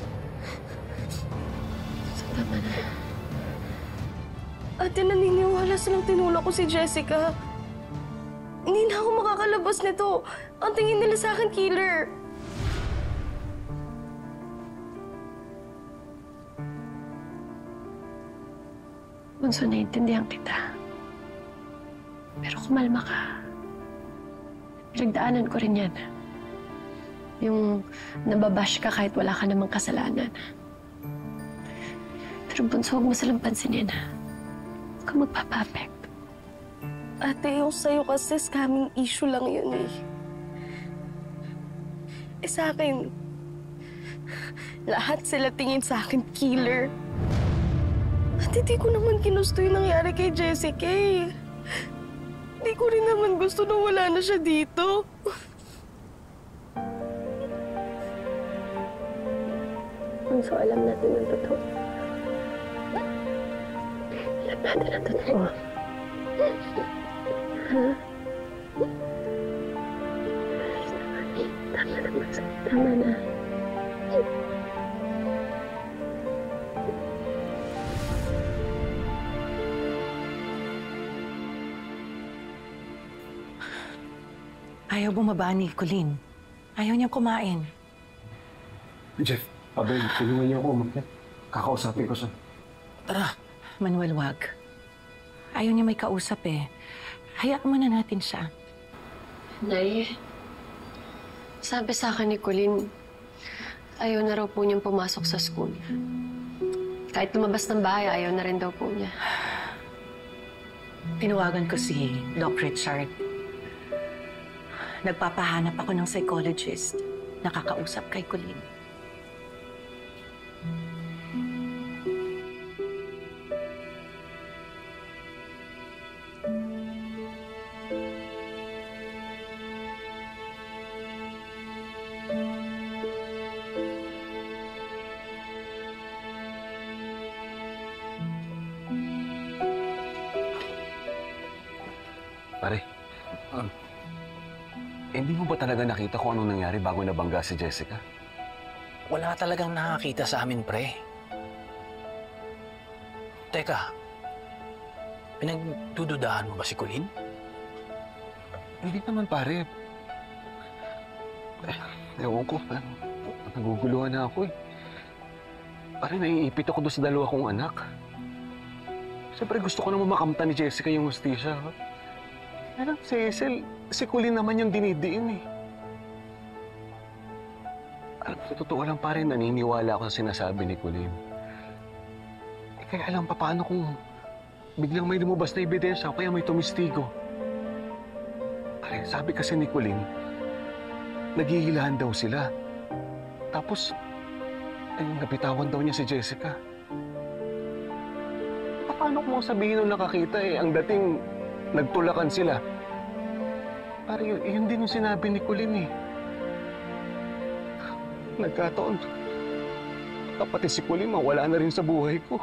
Tama na. Ate, naniniwala silang tinulak ko si Jessica. Hindi na ako makakalabas nito. Ang tingin nila sa akin, killer. Bunso, naiintindihan kita. Pero kumalma ka. Pinagdaanan ko rin yan. Yung nababash ka kahit wala ka namang kasalanan. Pero Bunso, huwag mo silang pansinin. Huwag kang magpapapek. Ate, yung sa'yo kasi scamming issue lang yun eh. Sa akin, lahat sila tingin sa akin killer. At hindi ko naman ginusto yung nangyari kay Jessica eh. Hindi ko rin naman gusto na wala na siya dito. Bunso, alam natin ang totoo. Alam natin ang totoo. Ha? Tama na, Bunso. Tama na. Ayaw bumaba ni Colleen. Ayaw niyang kumain. Jeff, Abel, tulungan niyo ako umakyat. Kakausapin ko siya. Tara. Manuel, wag. Ayaw niya may kausap eh. Hayaan muna natin siya. Nay, sabi sa akin ni Colleen, ayaw na raw po niyang pumasok sa school. Kahit lumabas ng bahay, ayaw na rin daw po niya. Tinawagan ko si Doc Richard. Nagpapahanap ako ng psychologist na kakausap kay Colleen. Pare, hindi mo ba talaga nakita kung anong nangyari bago nabangga si Jessica? Wala talagang nakakita sa amin, pre. Teka, pinagdududahan mo ba si Colleen? Hindi naman, pare. Ewan ko, naguguluhan na ako eh. Pare, naiipit ako doon sa dalawa kong anak. Siyempre gusto ko naman makamta ni Jessica yung hustisya. Pero si Hazel, si Colleen naman yung dinidiin eh. Alam, sa totoo lang pare, naniniwala ako sa sinasabi ni Colleen. Kaya alam pa paano kung biglang may lumabas na ebidensya o kaya may tumistigo. Pare, sabi kasi ni Colleen, naghihilahan daw sila. Tapos, napitawan daw niya si Jessica. Paano kung sabihin nung nakakita ang dating nagtulakan sila? Pare, yun din yung sinabi ni Colleen eh. Nagkataon, kapati si Colleen mawala na rin sa buhay ko.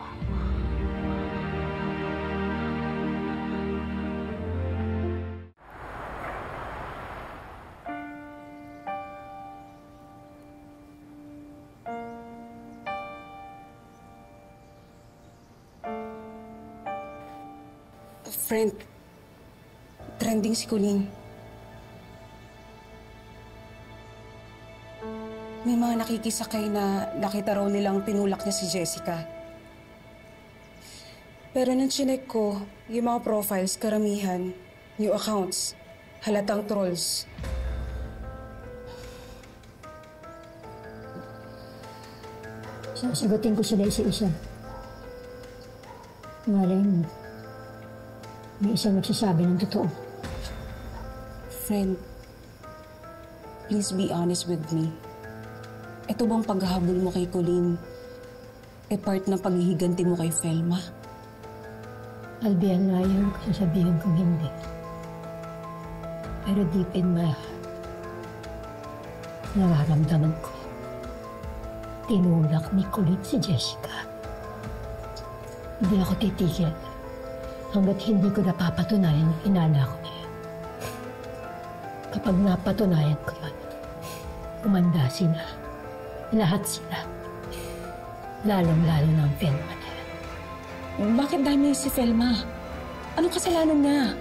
Friend, trending si Colleen. May mga nakikisakay na nakita raw nilang tinulak niya si Jessica. Pero nang chinek ko, yung mga profiles, karamihan, new accounts, halatang trolls. Sasagutin ko sila isa-isa. Malay mo, may isang nagsasabi ng totoo. Friend, please be honest with me. Ito bang paghahabol mo kay Colleen, part ng paghihiganti mo kay Felma? I'll be a liar kung sasabihin kong hindi. Pero deep in my heart, nararamdaman ko, tinulak ni Colleen si Jessica. Hindi ako titigil hanggat hindi ko napapatunayan yung inala ko na yan. Kapag napatunayan ko yun, umanda sila. Lahat sila. Lalong-lalo na ang Felma na yan. Bakit dami si Felma? Anong kasalanan niya?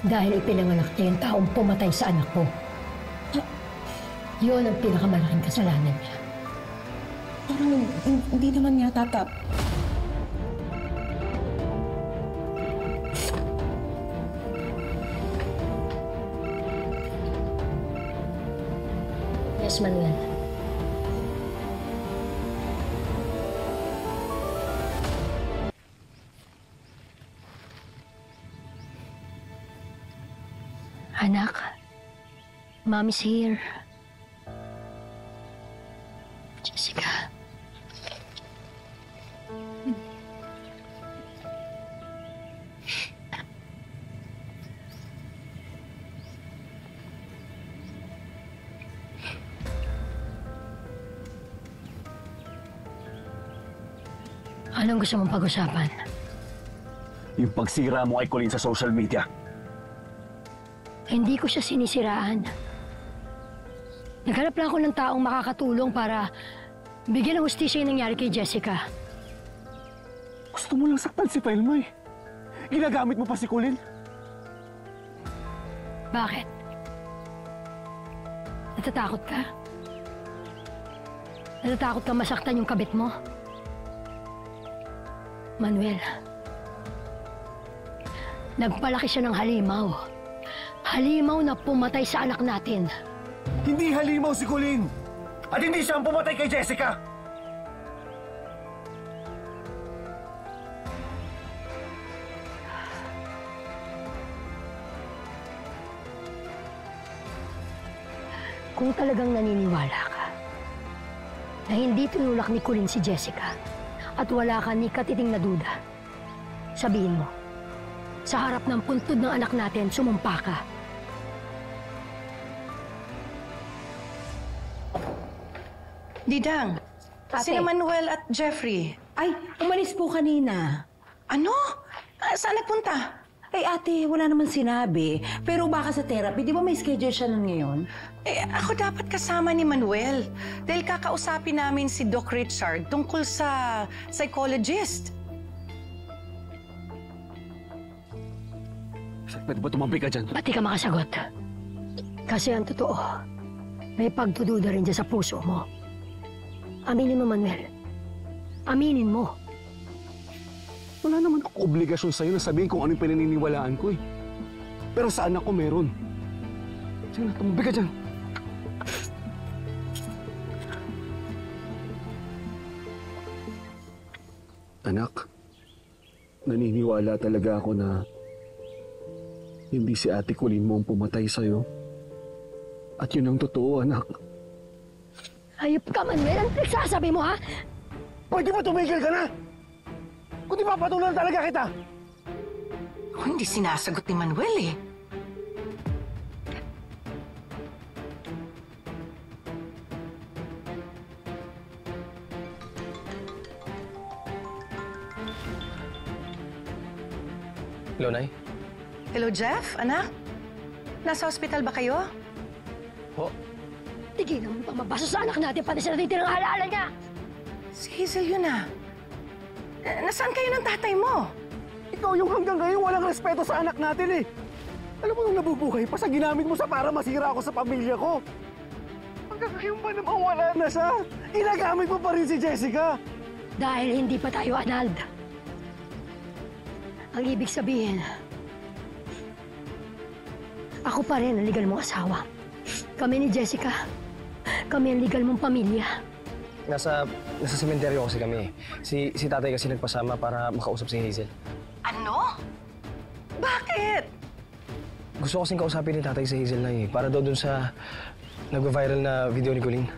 Dahil ipinanganak niya yung taong pumatay sa anak ko. Yun ang pinakamalaking kasalanan niya. Parang hindi naman niya tatap. Yes, Manuel. Anak, Mommy's here. Jessica. Anong gusto mong pag-usapan? Yung pagsira mo kay Colleen sa social media. Hindi ko siya sinisiraan. Naghanap lang ako ng taong makakatulong para bigyan ng hustisya yung nangyari kay Jessica. Gusto mo lang saktan si Felma eh. Ginagamit mo pa si Colleen. Bakit? Natatakot ka? Natatakot ka masaktan yung kabit mo? Manuel, nagpalaki siya ng halimaw. Halimaw na pumatay sa anak natin. Hindi halimaw si Colleen! At hindi siya ang pumatay kay Jessica! Kung talagang naniniwala ka na hindi tinulak ni Colleen si Jessica at wala ka ni katiting na duda, sabihin mo, sa harap ng puntod ng anak natin, sumumpa ka. Didang, sina Manuel at Jeffrey. Ay, umalis po kanina. Ano? Saan nagpunta? Ay ate, wala naman sinabi. Pero baka sa therapy, di ba may schedule siya nun ngayon? Eh, ako dapat kasama ni Manuel. Dahil kakausapin namin si Doc Richard tungkol sa psychologist. Pwede ba tumampi ka dyan? Ba't di ka makasagot? Kasi ang totoo, may pagdududa rin dyan sa puso mo. Aminin mo, Manuel. Aminin mo. Wala naman ako obligasyon sa'yo na sabihin kung ano yung pinaniniwalaan ko eh. Pero sa anak ko meron. Sige na, tumabig ka dyan. Anak, naniniwala talaga ako na hindi si Ate Colleen mo ang pumatay sa'yo. At yun ang totoo, anak. Hayop ka, Manuel. Ang nagsasabi mo, ha? Pwede ba tumigil ka na? Kung di papatulan talaga kita! Ako hindi sinasagot ni Manuel eh. Hello, Nay? Hello, Jeff? Anak? Nasa hospital ba kayo? Po? Tigilan mo pa mabasa sa anak natin pati sa natitirang alaala niya! Si Hazel yun ah. Nasaan kayo ng tatay mo? Ikaw yung hanggang ngayon walang respeto sa anak natin eh. Alam mo nung nabubuhay pa sa ginamit mo sa para masira ako sa pamilya ko. Hanggang ngayon ba naman wala na siya? Ginagamit mo pa rin si Jessica. Dahil hindi pa tayo annulled. Ang ibig sabihin, ako pa rin ang legal mong asawa. Kami ni Jessica. Kami ang legal mong pamilya. Nasa sementeryo kasi kami. Si tatay kasi nagpasama para makausap si Hazel. Ano? Bakit? Gusto kasing kausapin ni tatay si Hazel na para daw dun sa nag-viral na video ni Colleen.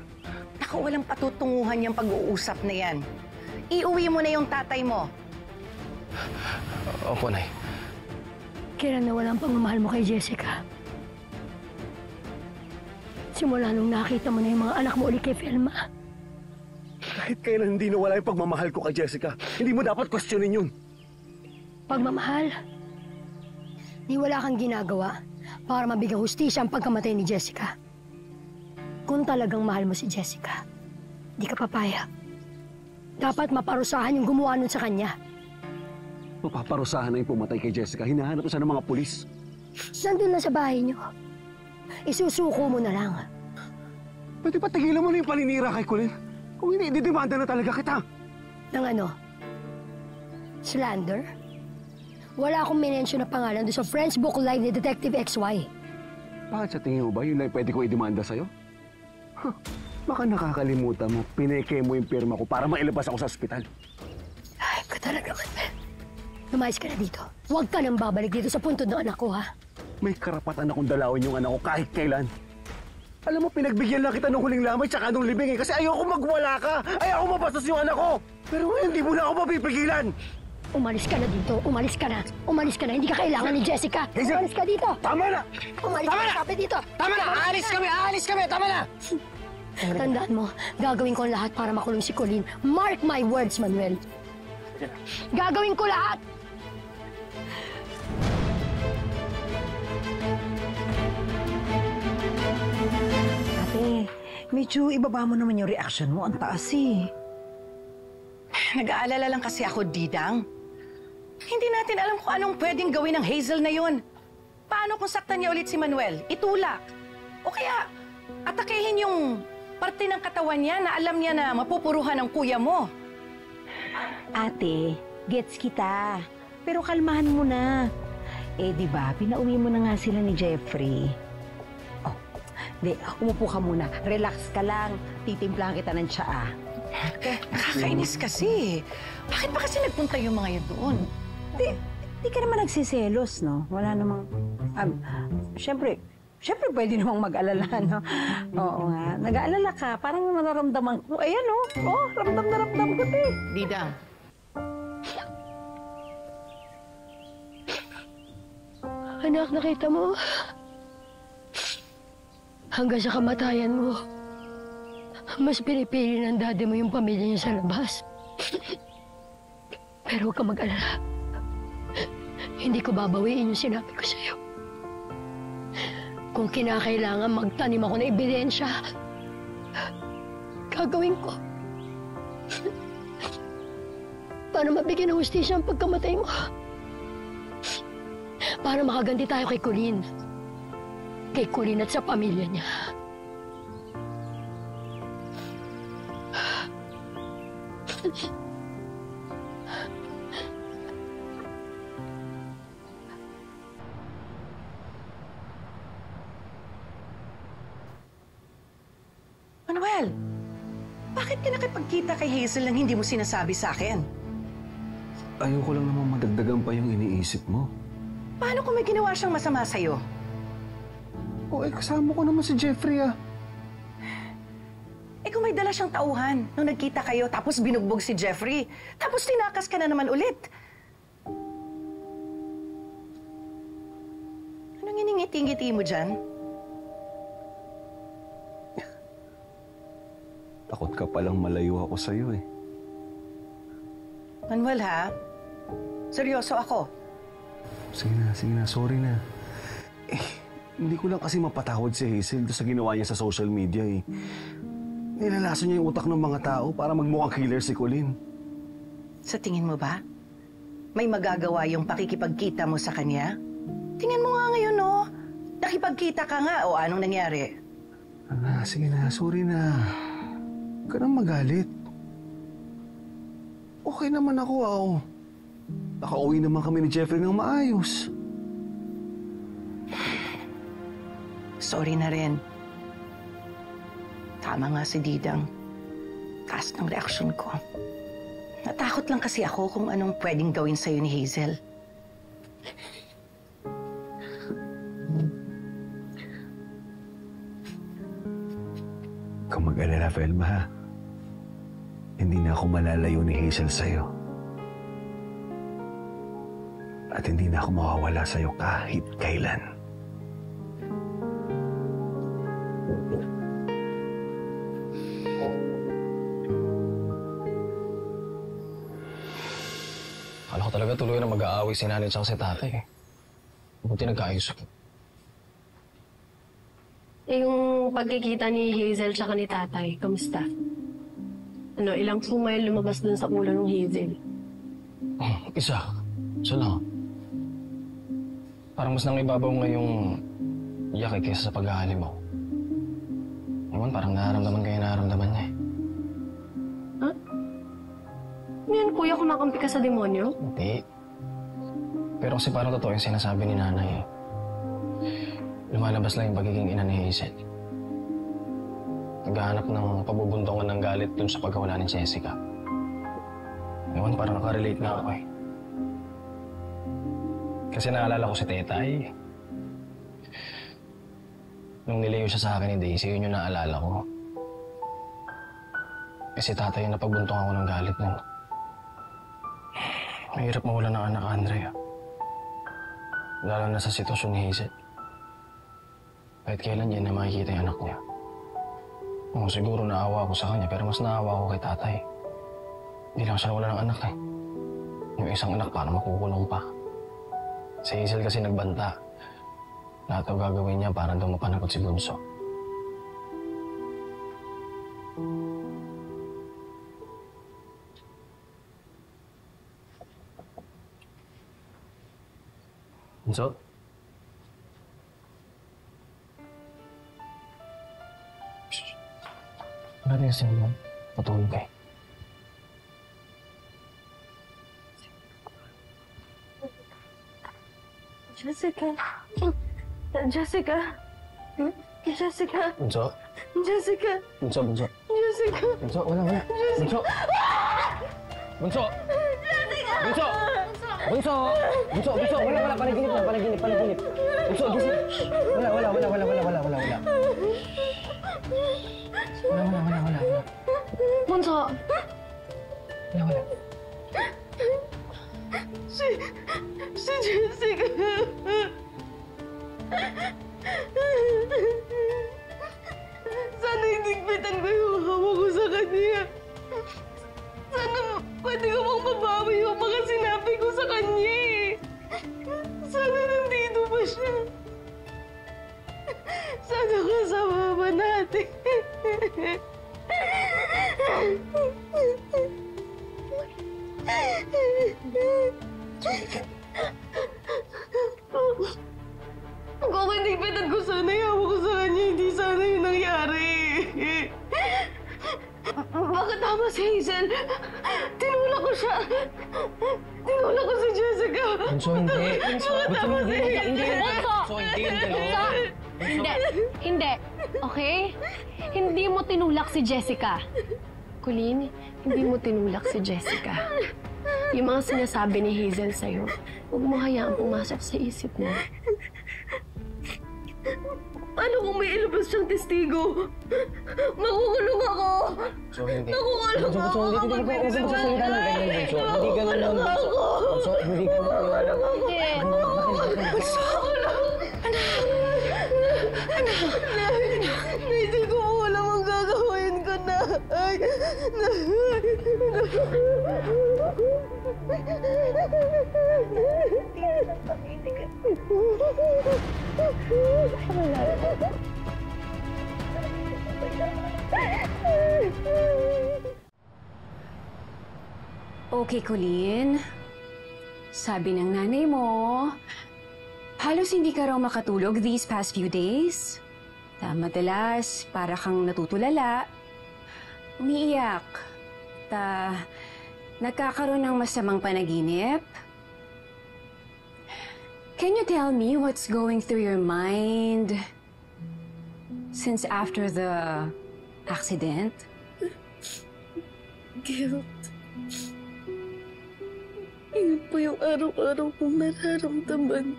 Naku, walang patutunguhan yung pag-uusap na yan. Iuwi mo na yung tatay mo. Opo, Nay. Kailan na walang pagmamahal mo kay Jessica? Simula nung nakita mo na yung mga anak mo ulit kay Felma. Kahit kailan hindi nawala yung pagmamahal ko kay Jessica, hindi mo dapat questionin yun. Pagmamahal? Ni wala kang ginagawa para mabigang hustisya ang pagkamatay ni Jessica. Kung talagang mahal mo si Jessica, di ka papayag. Dapat maparusahan yung gumawa nun sa kanya. Mapaparusahan na yung pumatay kay Jessica. Hinahanap siya ng mga pulis. Nandun lang sa bahay niyo. Isusuko mo na lang. Pwede pa tigilan mo na yung paninira kay Colleen? Kung hindi, didemanda na talaga kita. Ng ano? Slander? Wala akong minensyon na pangalan doon sa Friends Book Live ni Detective XY. Bakit sa tingin mo ba yun ay pwede ko i-demanda sa'yo? Huh, baka nakakalimutan mo, pineke mo yung pirma ko para mailabas ako sa ospital. Ay, ka talaga, Manuel. Lumayas ka na dito. Huwag ka nang babalik dito sa puntod ng anak ko, ha? May karapatan akong dalawin yung anak ko kahit kailan. Alam mo, pinagbigyan lang kita nung huling lamay tsaka nung libing kasi ayoko magwala ka. Ayoko mabastos yung anak ko. Pero ngayon, hindi mo na ako mapipigilan. Umalis ka na dito. Umalis ka na. Umalis ka na. Hindi ka kailangan ni Jessica. Hazel! Umalis ka dito. Tama na! Umalis Tama ka na! sabi dito. Tama na! Aalis kami! Aalis kami! Tama na! Tandaan mo, gagawin ko ang lahat para makulong si Colleen. Mark my words, Manuel. Gagawin ko lahat! Ate, medyo ibaba mo naman yung reaction mo. Ang taas eh. Nag-aalala lang kasi ako, Didang. Hindi natin alam kung anong pwedeng gawin ng Hazel na yon. Paano kung saktan niya ulit si Manuel? Itulak. O kaya, atakehin yung parte ng katawan niya na alam niya na mapupuruhan ng kuya mo. Ate, gets kita. Pero kalmahan mo na. Eh, di ba, pinauwi mo na nga sila ni Jeffrey. Oh, di, umupo ka muna. Relax ka lang. Titimplahan kita ng tsaa. Nakakainis kasi. Bakit ba kasi nagpunta yung mga yun doon? Di ka naman nagsiselos, no? Wala namang... Siyempre pwede namang mag-alala, no? Oo nga. Nag-aalala ka. Parang nararamdaman ko. Ayan, oh. Oh, ramdam na ramdam ko, te. Didang. Anak, nakita mo? Hanggang sa kamatayan mo, mas pinipili ng daddy mo yung pamilya niya sa labas. Pero huwag ka mag-alala. Hindi ko babawiin yung sinabi ko sa'yo. Kung kinakailangan magtanim ako ng ebidensya, gagawin ko. Para mabigyan ng hustisya ang pagkamatay mo. Para makaganti tayo kay Colleen. Kay Colleen at sa pamilya niya. Manuel, bakit ka nakipagkita kay Hazel nang hindi mo sinasabi sa akin? Ayoko lang naman madagdagan pa yung iniisip mo. Paano kung may ginawa siyang masama sa'yo? Kasama ko naman si Jeffrey Kung may dala siyang tauhan nung nagkita kayo tapos binugbog si Jeffrey, tapos tinakas ka na naman ulit. Anong iningiti-ngiti mo dyan? Takot ka palang malayo ako sa'yo Manuel ha? Seryoso ako. Sige na. Sorry na. Hindi ko lang kasi mapatawad si Hazel sa ginawa niya sa social media Nilalason niya yung utak ng mga tao para magmukhang killer si Colleen. Sa tingin mo ba? May magagawa yung pakikipagkita mo sa kanya? Tingnan mo nga ngayon, Nakipagkita ka nga o anong nangyari? Sige na. Sorry na. Huwag ka nang magalit. Okay naman ako, Nakauwi naman kami ni Jeffrey ng maayos. Sorry na rin. Tama nga si Didang. Taas ng reaksyon ko. Natakot lang kasi ako kung anong pwedeng gawin sa'yo ni Hazel. Kung mag-alala, Velma, ha? Hindi na ako malalayo ni Hazel sa'yo. At hindi na ako mawawala sa'yo kahit kailan. Akala ko talaga tuloy na mag-aaway si nanay at si tatay. Buti nagkaayos ako. Yung pagkikita ni Hazel tsaka ni tatay, kamusta? Ilang sumail lumabas dun sa ulo ng Hazel? Isa lang. Parang mas nangibabaw ngayong iyak kaysa sa pag-ahali mo. Ewan, parang nararamdaman kayo nararamdaman niya Yan, kuya, kumakampi ka sa demonyo? Hindi. Pero kasi parang totoo yung sinasabi ni nanay Lumalabas lang yung pagiging ina ni Hazel. Naghahanap ng pabubuntongan ng galit dun sa pagkawala ni Jessica. Ewan, parang nakarelate na ako Kasi naalala ko si Tetay. Nung nilayo siya sa akin ni Daisy, yun yung naalala ko. Kasi tatay yung napagbuntung ako ng galit nun. Mahirap mawala ng anak, Andrea. Lalo na sa sitwasyon ni Hazel. Kahit kailan niya na makikita yung anak niya. Siguro naawa ako sa kanya, pero mas naawa ako kay tatay. Hindi lang siya nawala ng anak Yung isang anak para makukulong pa. Si Hazel kasi nagbanta. Lahat ang gagawin niya para daw mapanagot si Bunso. Bunso? Natin kasi naman. Patulog kayo. Jessica. Jessica. Jessica. Bunso? Jessica. Bunso. Jessica. Bunso, wala. Bunso. Bunso. Jessica. Bunso. Bunso, wala. Panaginip. Bunso, gising. Wala. Wala. Bunso. Wala. Si Jessica. Sana higpitan ko yung hawak ko sa kanya. Sana pwede ko bang mabawi yung mga sinabi ko sa kanya Sana kasama ba natin? Kung kinigpitan ko sana, yawa ko sa kanya, hindi sana yun nangyari. Bakit tama si Hazel? Tinulak ko siya. Tinulak ko si Jessica. Bunso, hindi. Bakit tama si Hazel? Bunso! Hindi. Okay? Hindi mo tinulak si Jessica. Colleen, hindi mo tinulak si Jessica. Yung mga sinasabi ni Hazel sa'yo, huwag mo hayaang pumasok sa isip mo. Paano kung may ilabas siyang testigo? Makukulong ako! So, hindi. Makukulong ako! Hindi ganun yun. Hindi ganun. Hindi ko alam ang gagawin ko na. Okay, Colleen. Sabi ng nanay mo, halos hindi ka raw makatulog these past few days. Madalas, para kang natutulala, umiiyak, nagkakaroon ng masamang panaginip. Can you tell me what's going through your mind since after the accident? Guilt. Yun po yung araw-araw kong nararamdaman.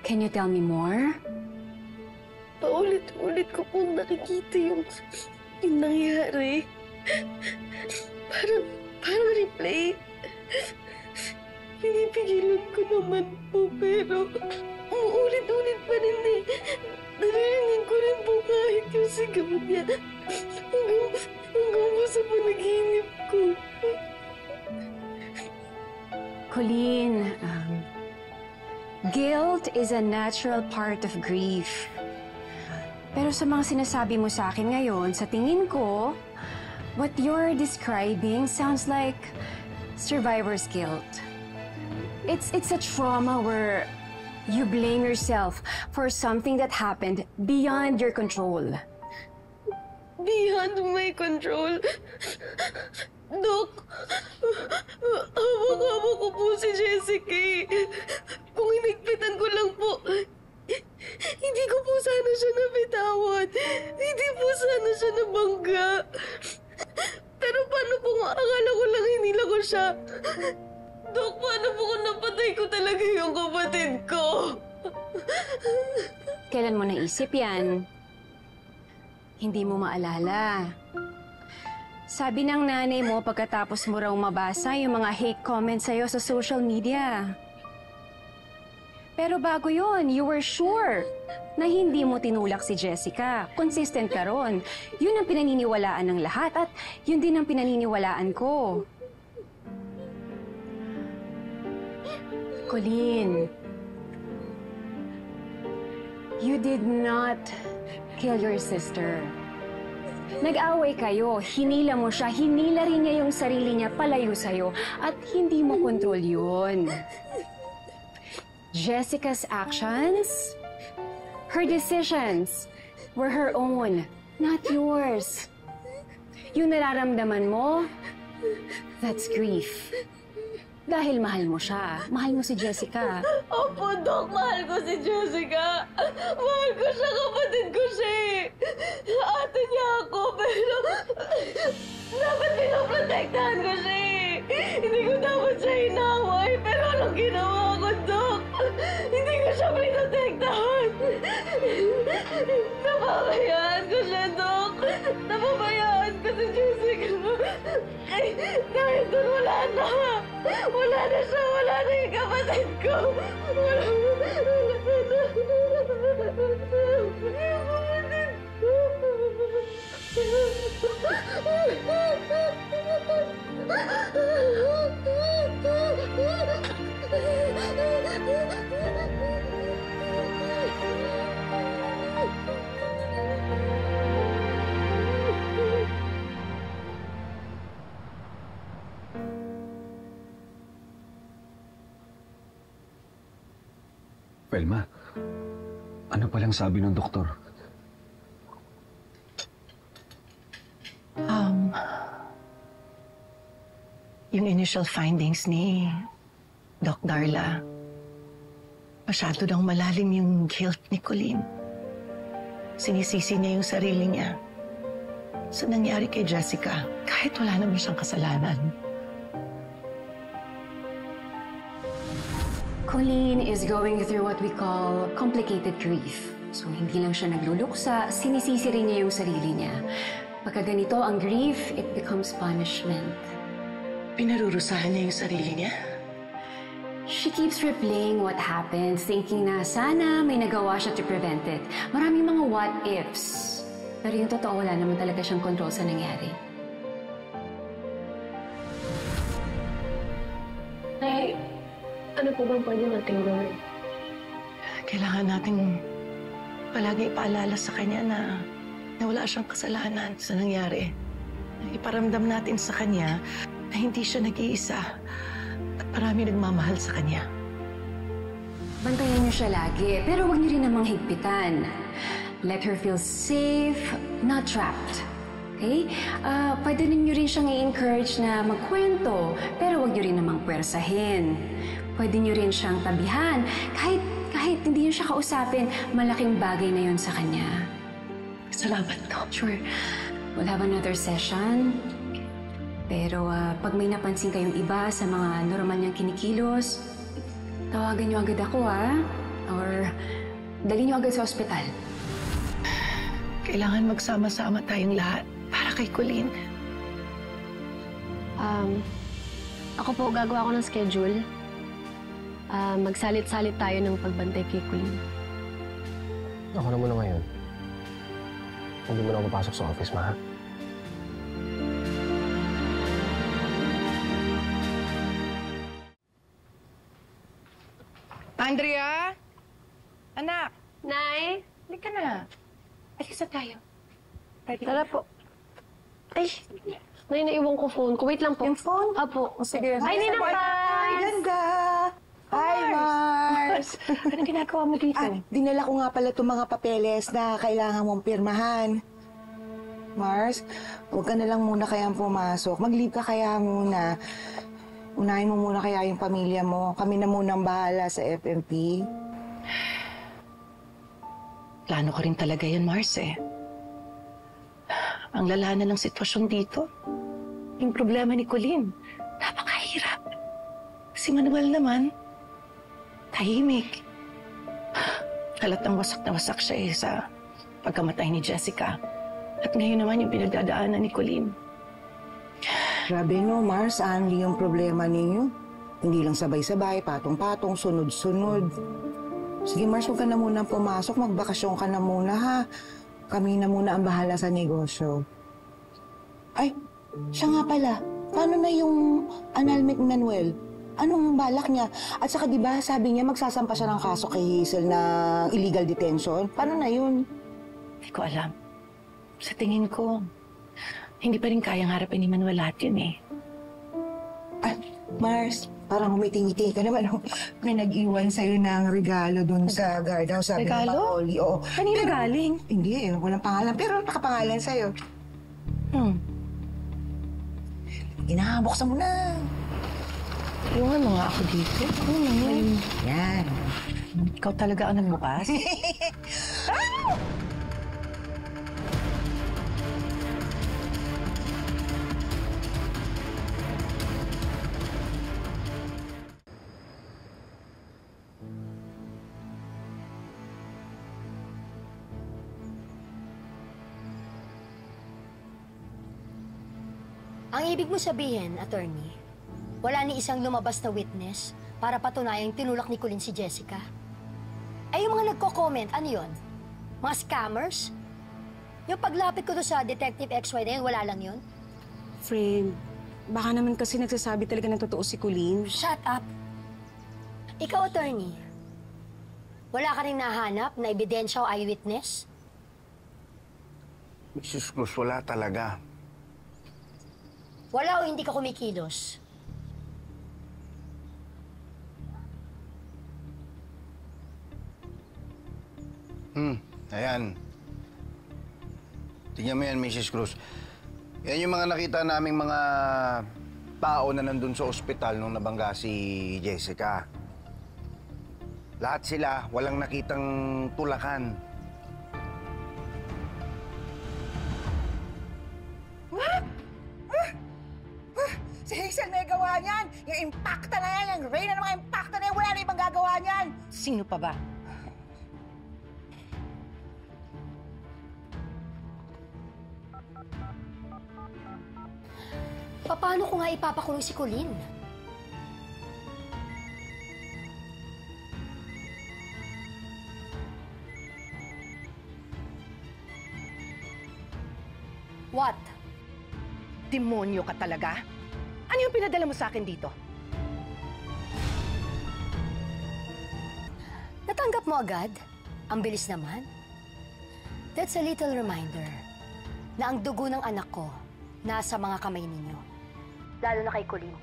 Can you tell me more? Paulit-ulit ko pong nakikita yung nangyari. Parang replay. Pinipigilan ko naman po, pero umuulit-ulit pa rin eh. Narinig ko rin po kahit yung sigaw niya. Hanggang po sa panaginip ko. Colleen, guilt is a natural part of grief. Pero sa mga sinasabi mo sa akin ngayon, sa tingin ko, what you're describing sounds like survivor's guilt. It's a trauma where you blame yourself for something that happened beyond your control. Beyond my control? Dok, hawak-hawak ko po si Jessica. Kung inigpitan ko lang po, hindi ko po sana siya nabitawan. Hindi po sana siya nabangga. Pero paano po nga akala ko lang hinila ko siya? Dok, paano po kung napatay ko talaga yung kapatid ko? Kailan mo naisip yan? Hindi mo maalala. Sabi ng nanay mo pagkatapos mo raw mabasa yung mga hate comments sa'yo sa social media. Pero bago yon, you were sure na hindi mo tinulak si Jessica. Consistent ka ron. Yun ang pinaniniwalaan ng lahat at yun din ang pinaniniwalaan ko. Colleen, you did not kill your sister. Nag-away kayo, hinila mo siya, hinila rin niya yung sarili niya palayo sa'yo at hindi mo kontrol yun. Jessica's actions, her decisions, were her own, not yours. Yung nararamdaman mo, that's grief. Dahil mahal mo siya. Mahal mo si Jessica. Opo, Dok. Mahal ko si Jessica. Mahal ko siya. Kapatid ko siya eh. Ate niya ako, pero dapat pinoprotektahan ko siya eh. Hindi ko dapat siya inaway, pero anong ginawa ko, Dok? Hindi ko siya pinotektahan. Napabayaan ko siya, Dok. Napabayaan ko si Jessica. Dahil doon wala na. Wala na siya. Wala na yung kapatid ko. Wala na. Velma, ano palang sabi ng doktor? Yung initial findings ni Doc Darla, masyado daw malalim yung guilt ni Colleen. Sinisisi niya yung sarili niya sa nangyari kay Jessica, kahit wala naman siyang kasalanan. Colleen is going through what we call complicated grief. So, hindi lang siya nagluluksa, sinisisi rin niya yung sarili niya. Pagka ganito ang grief, it becomes punishment. Pinarurusahan niya yung sarili niya? She keeps replaying what happened, thinking na sana may nagawa siya to prevent it. Maraming mga what-ifs. Pero yung totoo, wala naman talaga siyang control sa nangyari. Nay, ano po bang pwede nating gawin? Kailangan nating palagi ipaalala sa kanya na wala siyang kasalanan sa nangyari. Iparamdam natin sa kanya na hindi siya nag-iisa at marami nagmamahal sa kanya. Bantayan niyo siya lagi, pero huwag niyo rin namang higpitan. Let her feel safe, not trapped. Okay? Pwede niyo rin siyang i-encourage na magkwento, pero huwag niyo rin namang pwersahin. Pwede niyo rin siyang tabihan. Kahit hindi niyo siya kausapin, malaking bagay na yun sa kanya. Salamat, Doc. Sure. We'll have another session. Pero pag may napansin kayong iba sa mga normal niyang kinikilos, tawagan niyo agad ako, or dali niyo agad sa ospital. Kailangan magsama-sama tayong lahat para kay Colleen. Ako po, gagawa ko ng schedule. Magsalit-salit tayo ng pagbantay kay Colleen. Ako na muna ngayon. Hindi mo na ako papasok sa office, ma. Andrea? Anak? Nay? Halika na. Alisa tayo. Tara po. Ay, Nay, naiwan ko phone ko. Wait lang po. Yung phone? Apo. Sige. Ay, Ninang Paz! Ganda! Hi, Mars! Anong ginagawa mo dito? Dinala ko nga pala itong mga papeles na kailangan mong pirmahan. Mars, huwag ka na lang muna kayang pumasok. Mag-leave ka kaya muna. Unahin mo muna kaya yung pamilya mo. Kami na munang bahala sa FMP. Plano ko rin talaga yan, Mars, eh. Ang lala na ng sitwasyon dito. Yung problema ni Colleen, napakahirap. Si Manuel naman, tahimik. Halatang wasak na wasak siya sa pagkamatay ni Jessica. At ngayon naman yung pinagdadaanan ni Colleen. Grabe no, Mars, Anli yung problema ninyo. Hindi lang sabay-sabay, patong-patong, sunod-sunod. Sige, Mars, huwag ka na muna pumasok. Magbakasyon ka na muna, ha? Kami na muna ang bahala sa negosyo. Ay, siya nga pala. Paano na yung annulment ni Manuel? Anong balak niya? At saka diba, sabi niya magsasampa siya ng kaso kay Hazel na illegal detention. Paano na yun? Hindi ko alam. Sa tingin ko, hindi pa rin kayang harapin ni Manuel lahat yun, eh. Ah, Mars, parang humitingiti ka naman. May nag-iwan sa'yo ng regalo dun sa guardhouse. Sabi Regalo? ni Paoli. Oo. Kanina galing? Hindi, walang pangalan. Pero nakapangalan sa'yo. Buksan mo na. Iwan mo nga ako dito. Yan. Ikaw talaga ang nagbukas? Ang ibig mo sabihin, attorney, wala ni isang lumabas na witness para patunayang tinulak ni Colleen si Jessica? Eh, yung mga nagko-comment, ano yun? Mga scammers? Yung paglapit ko doon sa Detective XY na yun, wala lang yun? Friend, baka naman kasi nagsasabi talaga ng totoo si Colleen. Shut up! Ikaw, attorney, wala ka rin nahanap na ebidensya o eyewitness? Mrs. Cruz, wala talaga. Wala o hindi ka kumikilos? Ayan. Tingnan mo yan, Mrs. Cruz. Yan yung mga nakita naming mga tao na nandun sa ospital nung nabangga si Jessica. Lahat sila, walang nakitang tulakan. Si Hazel may gawa niyan! Yung impacta na yan, yung Reyna na mga impacta na yan, wala na ibang gagawa niyan! Sino pa ba? Paano ko nga ipapakulong si Colleen? What? Demonyo ka talaga? Ano yung pinadala mo sa akin dito? Natanggap mo agad? Ang bilis naman. That's a little reminder na ang dugo ng anak ko nasa mga kamay ninyo. Lalo na kay Colleen.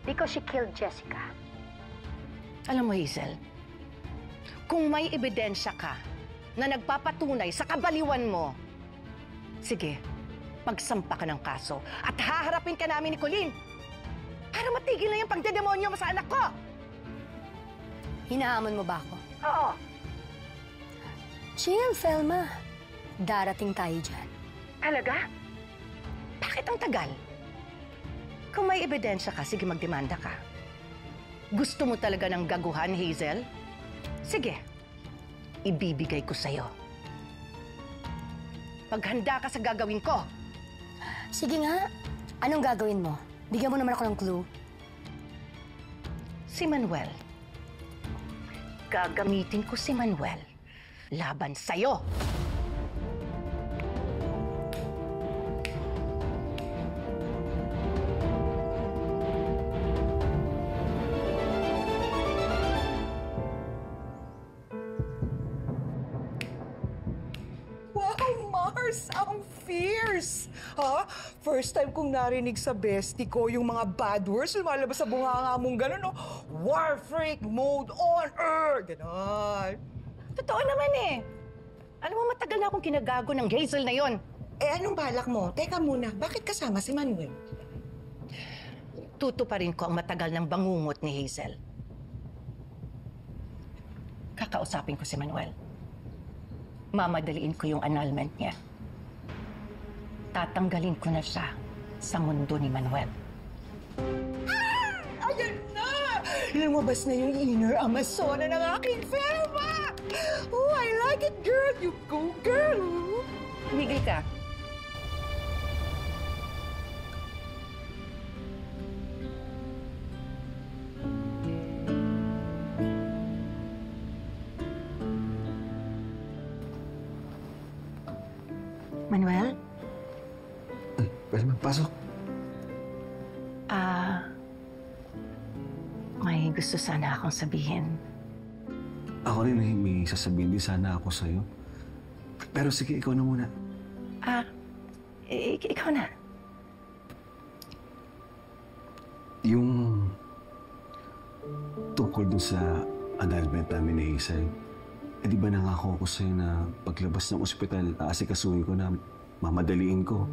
Because she killed Jessica. Alam mo, Hazel, kung may ebidensya ka na nagpapatunay sa kabaliwan mo, sige, magsampa ka ng kaso at haharapin ka namin ni Colleen para matigil na yung pagdedemonyo mo sa anak ko! Hinahamon mo ba ako? Oo. Chill, Felma. Darating tayo dyan. Talaga? Bakit ang tagal? Kung may ebidensya ka, sige magdemanda ka. Gusto mo talaga ng gaguhan, Hazel? Sige, ibibigay ko sa'yo. Maghanda ka sa gagawin ko. Sige nga. Anong gagawin mo? Bigyan mo naman ako ng clue. Si Manuel. Gagamitin ko si Manuel laban sa'yo. Ang fierce! Ha? First time kong narinig sa bestie ko yung mga bad words lumalabas sa bunganga mong gano'n, no? War freak mode on earth! Gano'n. Totoo naman eh. Alam mo, matagal na akong kinagago ng Hazel na yon. Anong balak mo? Teka muna, bakit kasama si Manuel? Tuto pa rin ko ang matagal ng bangungot ni Hazel. Kakausapin ko si Manuel. Mamadaliin ko yung annulment niya. Tatanggalin ko na siya sa mundo ni Manuel. Ayan na! Lumabas na yung inner Amazona ng aking Felma! Oh, I like it, girl! You go, girl! Tumigil ka. Manuel? Felma, pasok. May gusto sana akong sabihin. Ako rin may sasabihin din sana ako sa'yo. Pero sige, ikaw na muna. Ikaw na. Yung tungkol dun sa annulment namin ni Hazel, di ba nangako ako sa'yo na paglabas ng ospital, aasikasuhin ko na mamadaliin ko.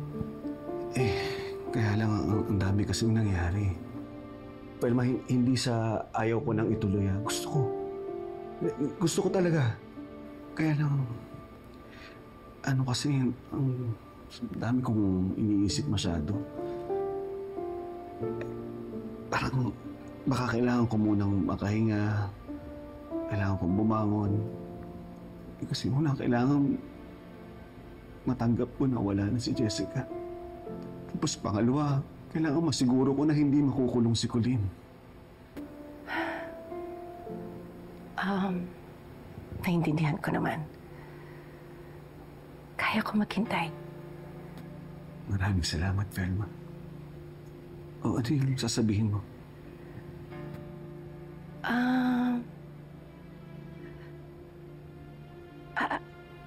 Kaya lang ang dami kasing nangyari. Well, hindi sa ayaw ko nang ituloy. Gusto ko talaga. Kaya lang, kasi, ang dami kong iniisip masyado. Parang baka kailangan ko munang makahinga. Kailangan kong bumangon. Kasi muna kailangan matanggap ko na wala na si Jessica. Tapos pangalawa, kailangan masiguro ko na hindi makukulong si Colleen. Naintindihan ko naman. Kaya ko maghintay. Maraming salamat, Felma. Ano yung sasabihin mo?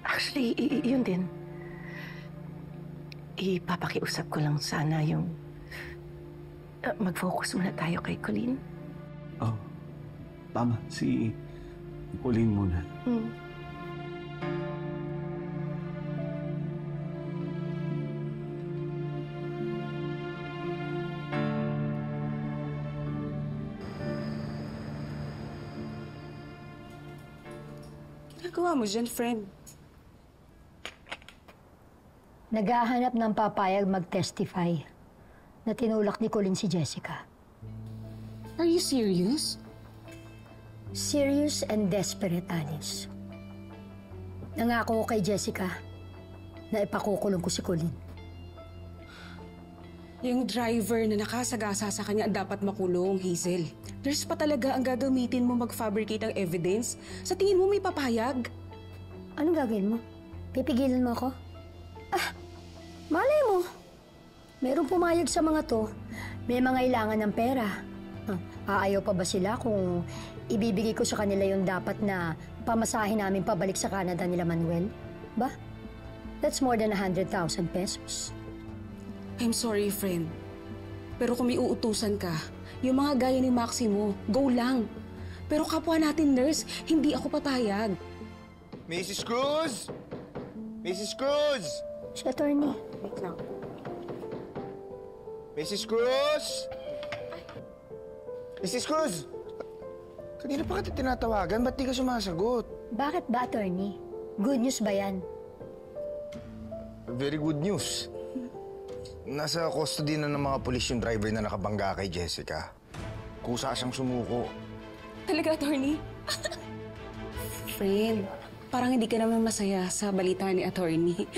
Actually, yun din. Ipapakiusap ko lang sana yung mag-focus muna tayo kay Colleen. Tama. Si Colleen muna. ginagawa mo dyan, friend? Naghahanap ng papayag mag-testify na tinulak ni Colleen si Jessica. Are you serious? Serious and desperate, Alice. Nangako ko kay Jessica na ipakukulong ko si Colleen. Yung driver na nakasagasa sa kanya dapat makulong, Hazel. Nurse pa talaga ang gagamitin mo mag-fabricate ng evidence. Sa tingin mo may papayag? Anong gagawin mo? Pipigilan mo ako? Malay mo. Merong pumayag sa mga to. May mga ilangan ng pera. Aayaw pa ba sila kung ibibigay ko sa kanila yung dapat na pamasahin namin pabalik sa Canada nila Manuel? Ba? That's more than 100,000 pesos. I'm sorry, friend. Pero kung may uutusan ka, yung mga gaya ni Maximo, go lang. Pero kapwa natin, nurse, hindi ako papayag. Mrs. Cruz! Mrs. Cruz! Si attorney. Wait lang. Mrs. Cruz! Mrs. Cruz! Kanina pa kita tinatawagan, ba't di ka sumasagot? Bakit ba, attorney? Good news ba yan? Very good news. Nasa custody na ng mga pulis yung driver na nakabangga kay Jessica. Kusa siyang sumuko. Talaga, attorney? Friend, parang hindi ka naman masaya sa balita ni attorney.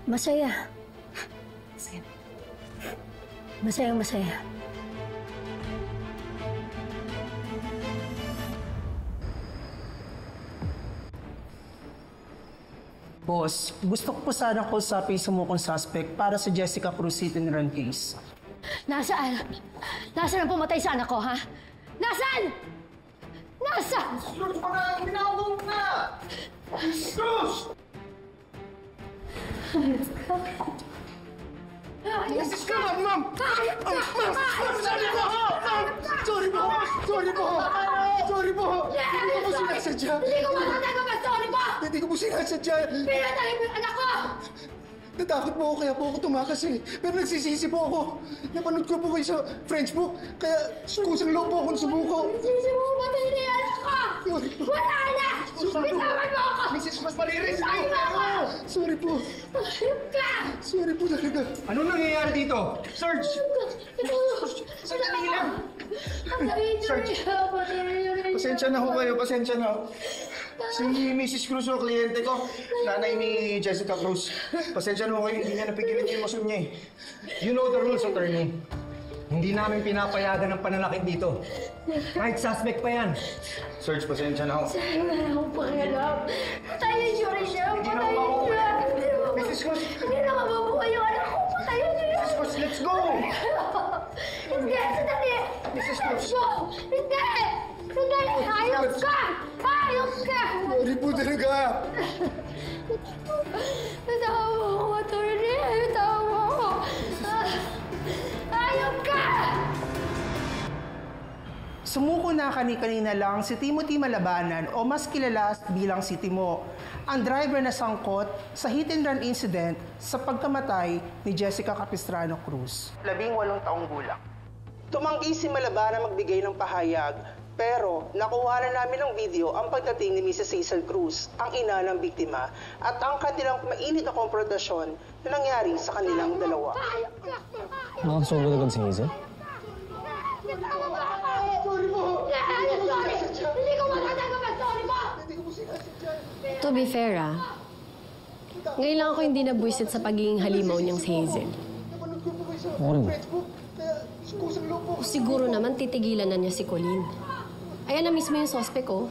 Masaya. Masayang masaya. Boss, gusto ko po sana kausapin yung sumukong suspect para sa Jessica Cruz hit and run case. Nasaan? Nasaan ang pumatay sa anak ko, ha? Nasaan? Nasaan? Pinawag na! Cruz! Mrs. Cruz! Ma'am! Sorry po! Sorry po! Sorry po! Sorry po! Hindi ko po sinasadya! Hindi ko matatagal! Sorry po! Hindi ko po sinasadya! Pinatay mo yung anak ko! Natakot po ako kaya po ako tumakas eh. Pero nagsisisi po ako. Napanood ko po kayo sa French book. Kaya kusang loob po akong sumuko. Nagsisi mo matay na yung anak ko! Wala na! Bitawan mo ako! Mrs. Mas maliris po! Sorry po. Ayun ka! Sorry po talaga. Ano nangyayari dito? Search! Sandali lang. Search! Pasensya na ho kayo, pasensya na. Si Mrs. Cruz o kliyente ko, nanay ni Jessica Cruz. Pasensya na ho kayo, hindi niya napigilan yung emotion niya eh. You know the rules, attorney. Hindi namin pinapayagan ng pananakit dito. Kahit suspect pa yan. Search, pasensya na ho. Wala akong pakialam. Patayin siya rin siya. Patayin siya. Mrs. Cruz! Hindi na mabubuhay yung anak ko. Patayin siya. Mrs. Cruz, let's go! Hindi, sandali. Mrs. Cruz! Let's go. Hindi! Sandali. Ayos ka! Ayos ka! Sorry po talaga. Natawa mo ako, attorney. Natawa mo ako. Ayos ka! Sumuko na kanina lang si Timothy Malabanan o mas kilala bilang si Timo, ang driver na sangkot sa hit and run incident sa pagkamatay ni Jessica Capistrano Cruz. 18 taong gulang. Tumanggi si Malabanan magbigay ng pahayag, pero nakuha na namin ng video ang pagdating ni Mrs. Hazel Cruz, ang ina ng biktima, at ang kanilang mainit na konfrontasyon na nangyari sa kanilang dalawa. Nakasugod agad si Hazel? Sorry po! Hindi ko matatagal mag-sorry po! To be fair, ngayon lang ako hindi nabwisit sa pagiging halimaw niyang si Hazel. Siguro naman titigilan na niya si Colleen. Ayan na mismo yung suspect, oh.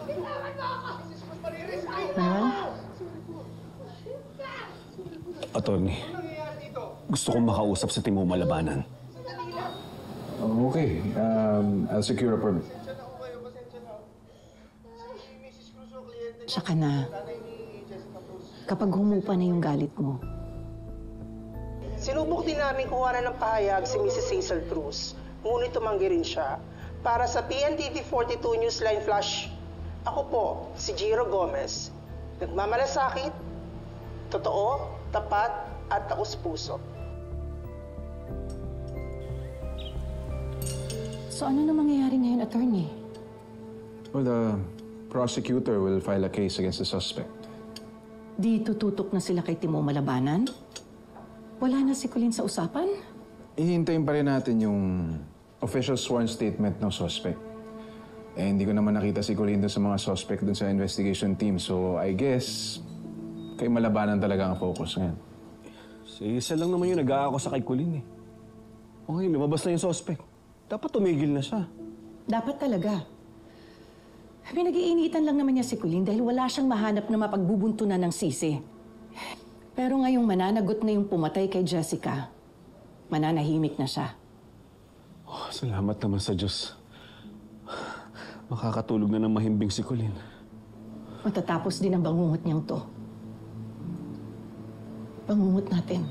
Attorney, gusto kong makausap sa Timo Malabanan. Okay, I'll secure a permit. Tsaka na, kapag humupa na yung galit mo, Sinubok din namin kuha na ng pahayag si Mrs. Hazel Cruz, ngunit tumanggi rin siya. Para sa PNTV 42 Newsline Flash, ako po, si Jiro Gomez. Nagmamalasakit, totoo, tapat, at taus-puso. so ano na mangyayari ngayon, attorney? Well, prosecutor will file a case against the suspect. Di tututok na sila kay Timo Malabanan? Wala na si Colleen sa usapan? Ihintayin pa rin natin yung official sworn statement ng suspect. Eh, hindi ko naman nakita si Colleen doon sa mga suspect doon sa investigation team. So, I guess, kay Malabanan talaga ang focus ngayon. Si Hazel lang naman yung nag-aako sa kay Colleen eh. O ngayon, lumabas na yung suspect. Dapat tumigil na siya. Dapat talaga. Pinag-iinitan lang naman niya si Colleen dahil wala siyang mahanap na mapagbubuntunan ng sisi. Pero ngayong mananagot na yung pumatay kay Jessica, mananahimik na siya. Oh, salamat naman sa Diyos. Makakatulog na ng mahimbing si Colleen. Matatapos din ang bangungot niyang to. Bangungot natin.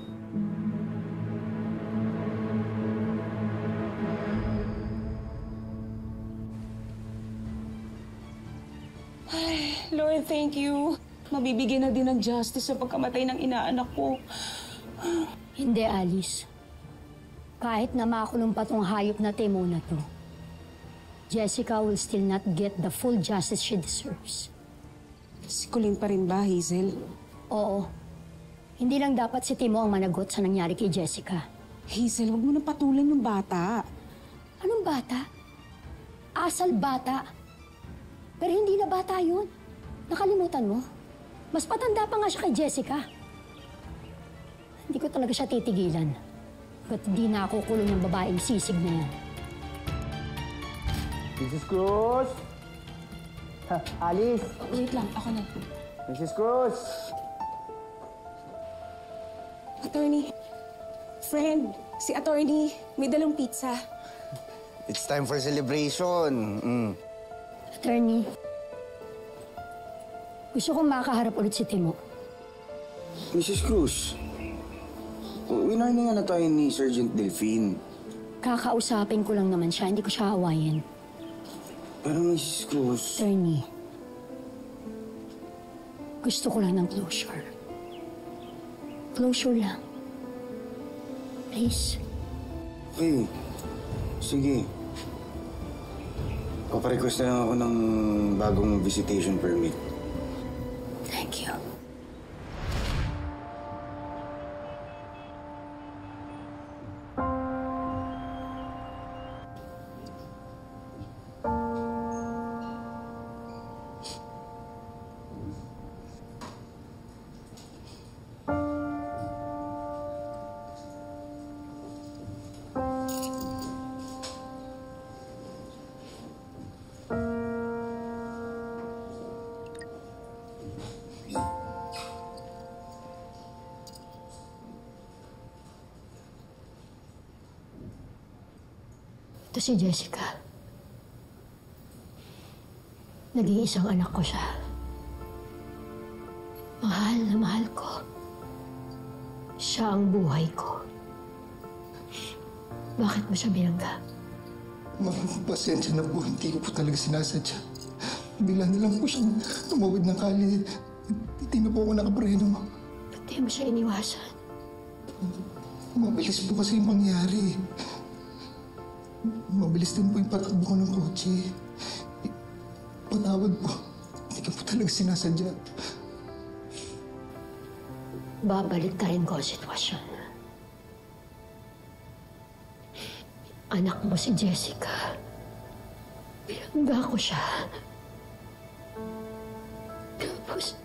Ay, Lord, thank you. Mabibigyan na din ng justice sa pagkamatay ng inaanak ko. Hindi, Alice. Kahit na makulong pa tong hayop na Timo na to, Jessica will still not get the full justice she deserves. Si Colleen pa rin ba, Hazel? Oo. Hindi lang dapat si Timo ang managot sa nangyari kay Jessica. Hazel, huwag mo nang patulan yung bata. Anong bata? Asal bata. Pero hindi na bata yun. Nakalimutan mo? Mas patanda pa nga siya kay Jessica. Hindi ko talaga siya titigilan. Ba't di na ako kulong ng babaeng sisig na yan? Mrs. Cruz? Ha, Alice? Wait lang, ako na. Mrs. Cruz? Attorney. Friend, si Attorney, may dalang pizza. It's time for celebration. Attorney, gusto kong makaharap ulit si Timo. Mrs. Cruz, winarningan na tayo ni Sergeant Delphine. Kakausapin ko lang naman siya, hindi ko siya hawayin. Pero Mrs. Cruz... Attorney, gusto ko lang ng closure. Closure lang. Please. Okay. Sige. Paparequest na lang ako ng bagong visitation permit. Thank you. Ito si Jessica. Nag-iisang anak ko siya. Mahal na mahal ko. Siya ang buhay ko. Bakit mo siya binangga? Ma'am, pasensya na po. Hindi ko po talaga sinasadya. Bigla na lang po siyang tumawid ng kali. Hindi na po ako nakapreno, ma'am. Ba't di mo siya iniwasan? Mabilis po kasi yung mangyari. Mabilis din po yung patakbo ko ng kotse. Patawad po. Hindi ko po talaga sinasadya. Babalik ka rin ko ang sitwasyon. Anak mo si Jessica. Binangga ko siya. Tapos,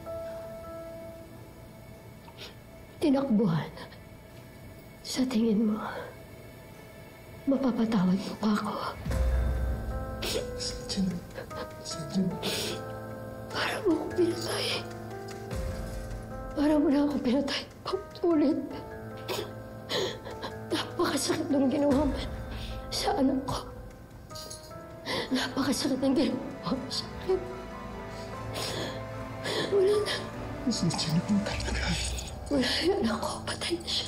tinakbuhan. Sa tingin mo, mapapatawad mo pa ako. Sadya na. Sadya na. Para mo akong pinatay. Para mo na akong pinatay. Paulit. Napakasakit ng ginawa mo sa anak ko. Napakasakit ng ginawa mo sa akin. Wala na. Sadya na po talaga. Wala yung anak ko. Patay na siya.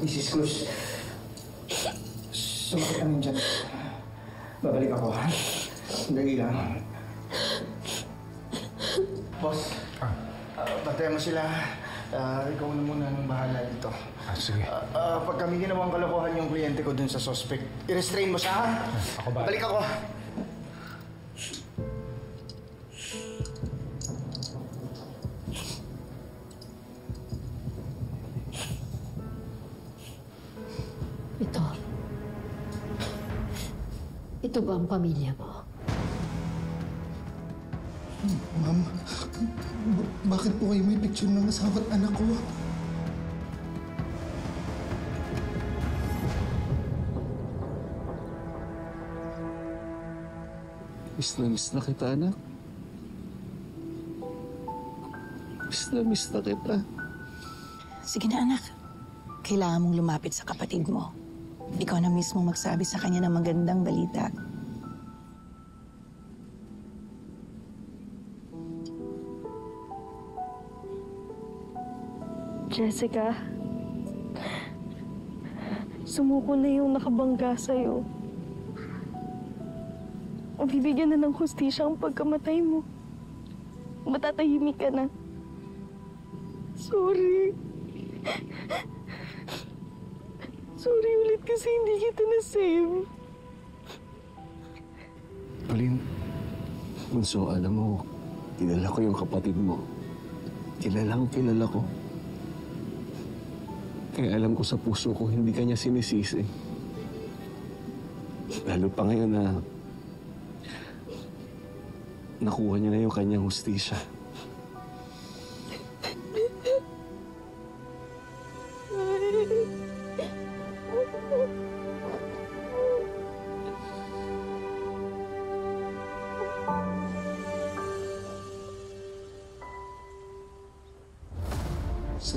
Mrs. Cruz, sumakit kami dyan. Babalik ako, ha? Dali lang. Boss, bantayan mo sila. Ikaw na muna nang bahala dito. Sige. Pag kami ginawang kalokohan yung kliyente ko dun sa suspect, i-restrain mo siya, ha? Ako ba? Balik ako. Ito ba ang pamilya mo? Ma'am, bakit po kayo may picture ng asawa at anak ko? Miss na kita, anak. Miss na kita. Sige na, anak. Kailangan mong lumapit sa kapatid mo. Ikaw na mismo magsabi sa kanya ng magandang balita. Jessica, sumuko na yung nakabangga sa'yo. Bibigyan na ng hustisya ang pagkamatay mo. Matatahimik ka na. Sorry. Sorry ulit kasi hindi kita na-save. Pauline, Bunso, alam mo, kilala ko yung kapatid mo. Kilala ko. Kaya alam ko sa puso ko, hindi ka niya sinisisi. Lalo pa ngayon na nakuha niya na yung kanyang hustisya.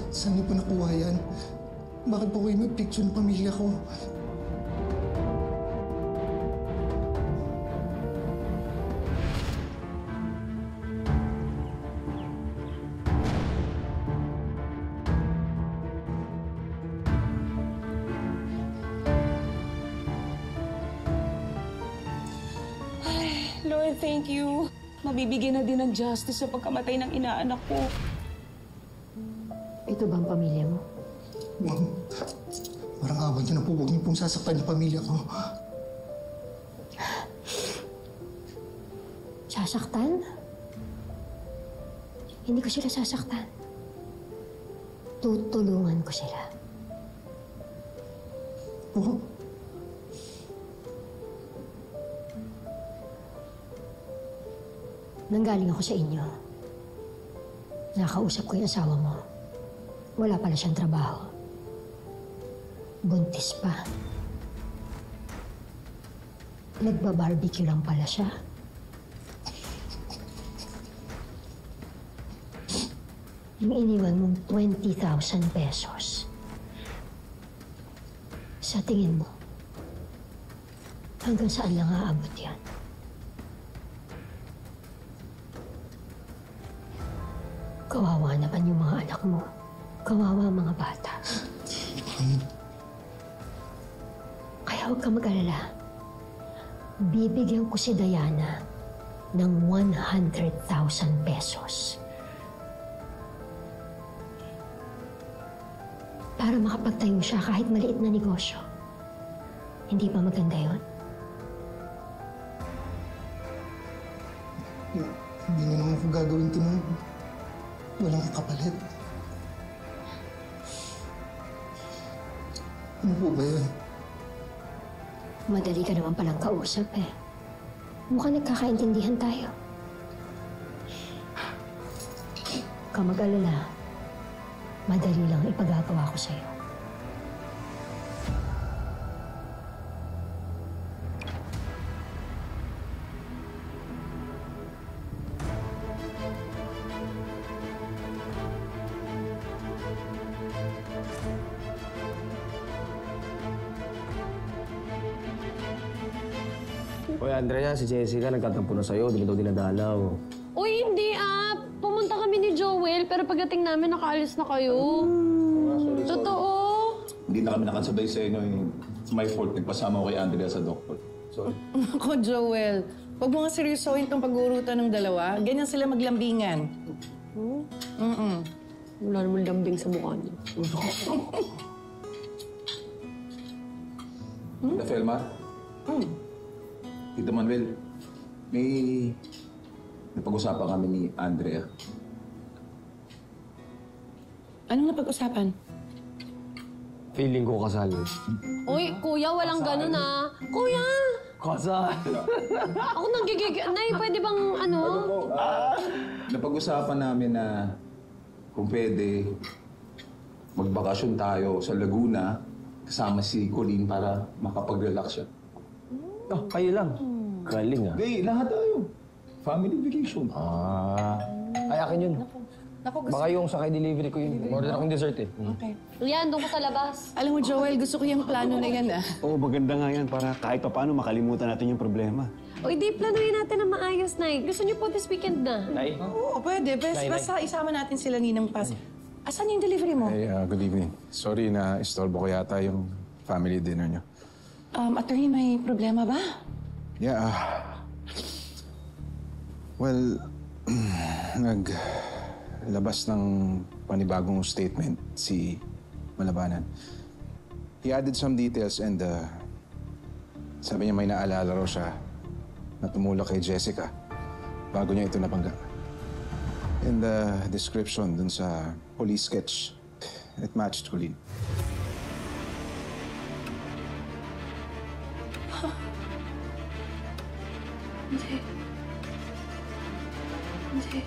Saan niyo po nakuha yan? Bakit po kayo may picture ng pamilya ko? Lord, thank you. Mabibigyan na din ng justice sa pagkamatay ng inaanak ko. Ito ba ang pamilya mo? Ma'am, parang awa niyo na po. Huwag niyo pong sasaktan yung pamilya ko. Sasaktan? Hindi ko sila sasaktan. Tutulungan ko sila. Po? Nanggaling ako sa inyo. Nakausap ko yung asawa mo. Wala pala siyang trabaho. Buntis pa. Nagba-barbecue lang pala siya. Yung iniwan mong 20,000 pesos. Sa tingin mo, hanggang saan lang aabot yan? Kawawa naman yung mga anak mo. Kawawa ang mga bata. Kaya huwag ka mag-alala. Bibigyan ko si Diana ng 100,000 pesos. Para makapagtayo siya kahit maliit na negosyo. Hindi ba maganda yun? Hindi na naman ako gagawin ito ng walang kapalit. Ano po ba yun? Madali ka naman palang kausap eh. Mukhang nagkakaintindihan tayo. Ka mag-alala. Madali lang ipagagawa ko sa'yo. Hoy, Andrea, si Jessica nagtatampo na sa'yo. Di mo daw dinadalaw. Uy, hindi Pumunta kami ni Joel, pero pagdating namin, nakaalis na kayo. Totoo. Hindi na kami nakasabay sa inyo. It's my fault. Nagpasama ko kay Andrea sa doktor. Sorry. Ako, Joel. Huwag mo nga seryosohin itong pag-uurutan ng dalawa. Ganyan sila maglambingan. Wala naman lambing sa mukha niya. Tita Felma? Tito Manuel, may napag-usapan kami ni Andrea. Anong napag-usapan? Feeling ko kasal. Uy, kuya, walang ganun ah. Kuya! Kasal? Ako Nay, pwede bang ano? Napag-usapan namin na kung pwede, magbakasyon tayo sa Laguna kasama si Colleen para makapag-relax siya. Oh, kayo lang. Galing ah. Hindi, lahat tayo. Family vacation. Ay, akin yun. Naku, gusto Baka yung sakay delivery ko yun. Order akong dessert eh. Okay. Yan, doon ko sa labas. Alam mo, Joel, gusto ko yung plano na yan, ah. Oo, maganda nga yan para kahit pa paano makalimutan natin yung problema. O, di planuhin natin na maayos, Nay. Gusto niyo po this weekend na? Nay? Oo, pwede. Basta isama natin sila Ninang Paz. Asan yung delivery mo? Hey, good evening. Sorry na istorbo ko yata yung family dinner nyo. Attorney, may problema ba? Yeah, well, naglabas ng panibagong statement si Malabanan. He added some details and sabi niya may naalala raw siya na tumulak kay Jessica bago niya ito nabangga. And the description dun sa police sketch, it matched Colleen. Hindi. Hindi.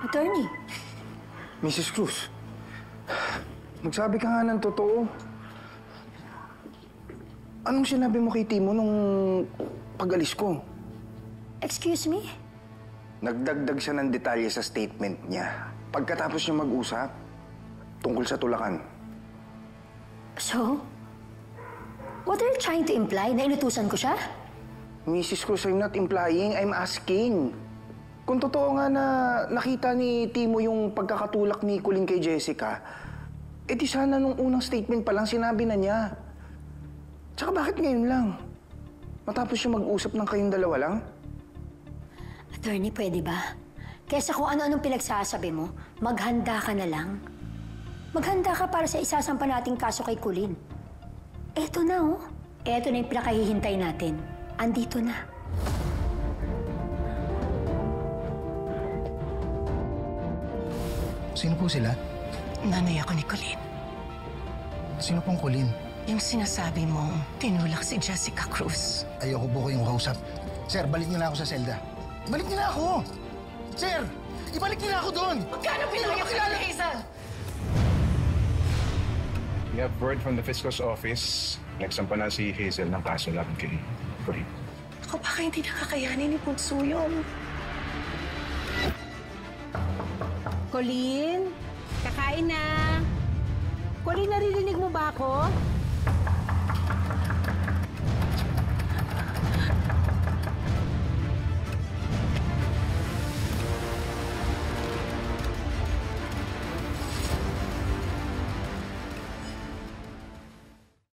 Attorney. Mrs. Cruz, magsabi ka nga ng totoo. Anong sinabi mo kay Timo nung pag-alis ko? Excuse me? Nagdagdag siya ng detalye sa statement niya. Pagkatapos niya mag-usap, tungkol sa tulakan. So? What are you trying to imply? Na inutusan ko siya? Mrs. Cruz, I'm not implying, I'm asking. Kung totoo nga na nakita ni Timo yung pagkakatulak ni Colleen kay Jessica, di sana nung unang statement pa lang sinabi na niya. Tsaka bakit ngayon lang? Matapos siya mag-usap ng kayong dalawa lang? Attorney, pwede ba? Kesa kung ano-anong pinagsasabi mo, maghanda ka na lang. Maghanda ka para sa isasampa nating kaso kay Colleen. Eto na, oh. Eto na yung pinakahihintay natin. Andito na. Sino po sila? Nanay ako ni Colleen. Sino pong Colleen? Yung sinasabi mong tinulak si Jessica Cruz. Ayoko po kayong kausap. Sir, balik niyo na ako sa selda. Balik niyo na ako! Sir! Ibalik niyo na ako doon! Magkano pinayok ni Hazel? We have word from the Fiscal's office. Nagsampa na si Hazel ng kaso laban kay Colleen. Ako, baka hindi nakakayanin ni Punso yun. Colleen, kakain na. Colleen, naririnig mo ba ako?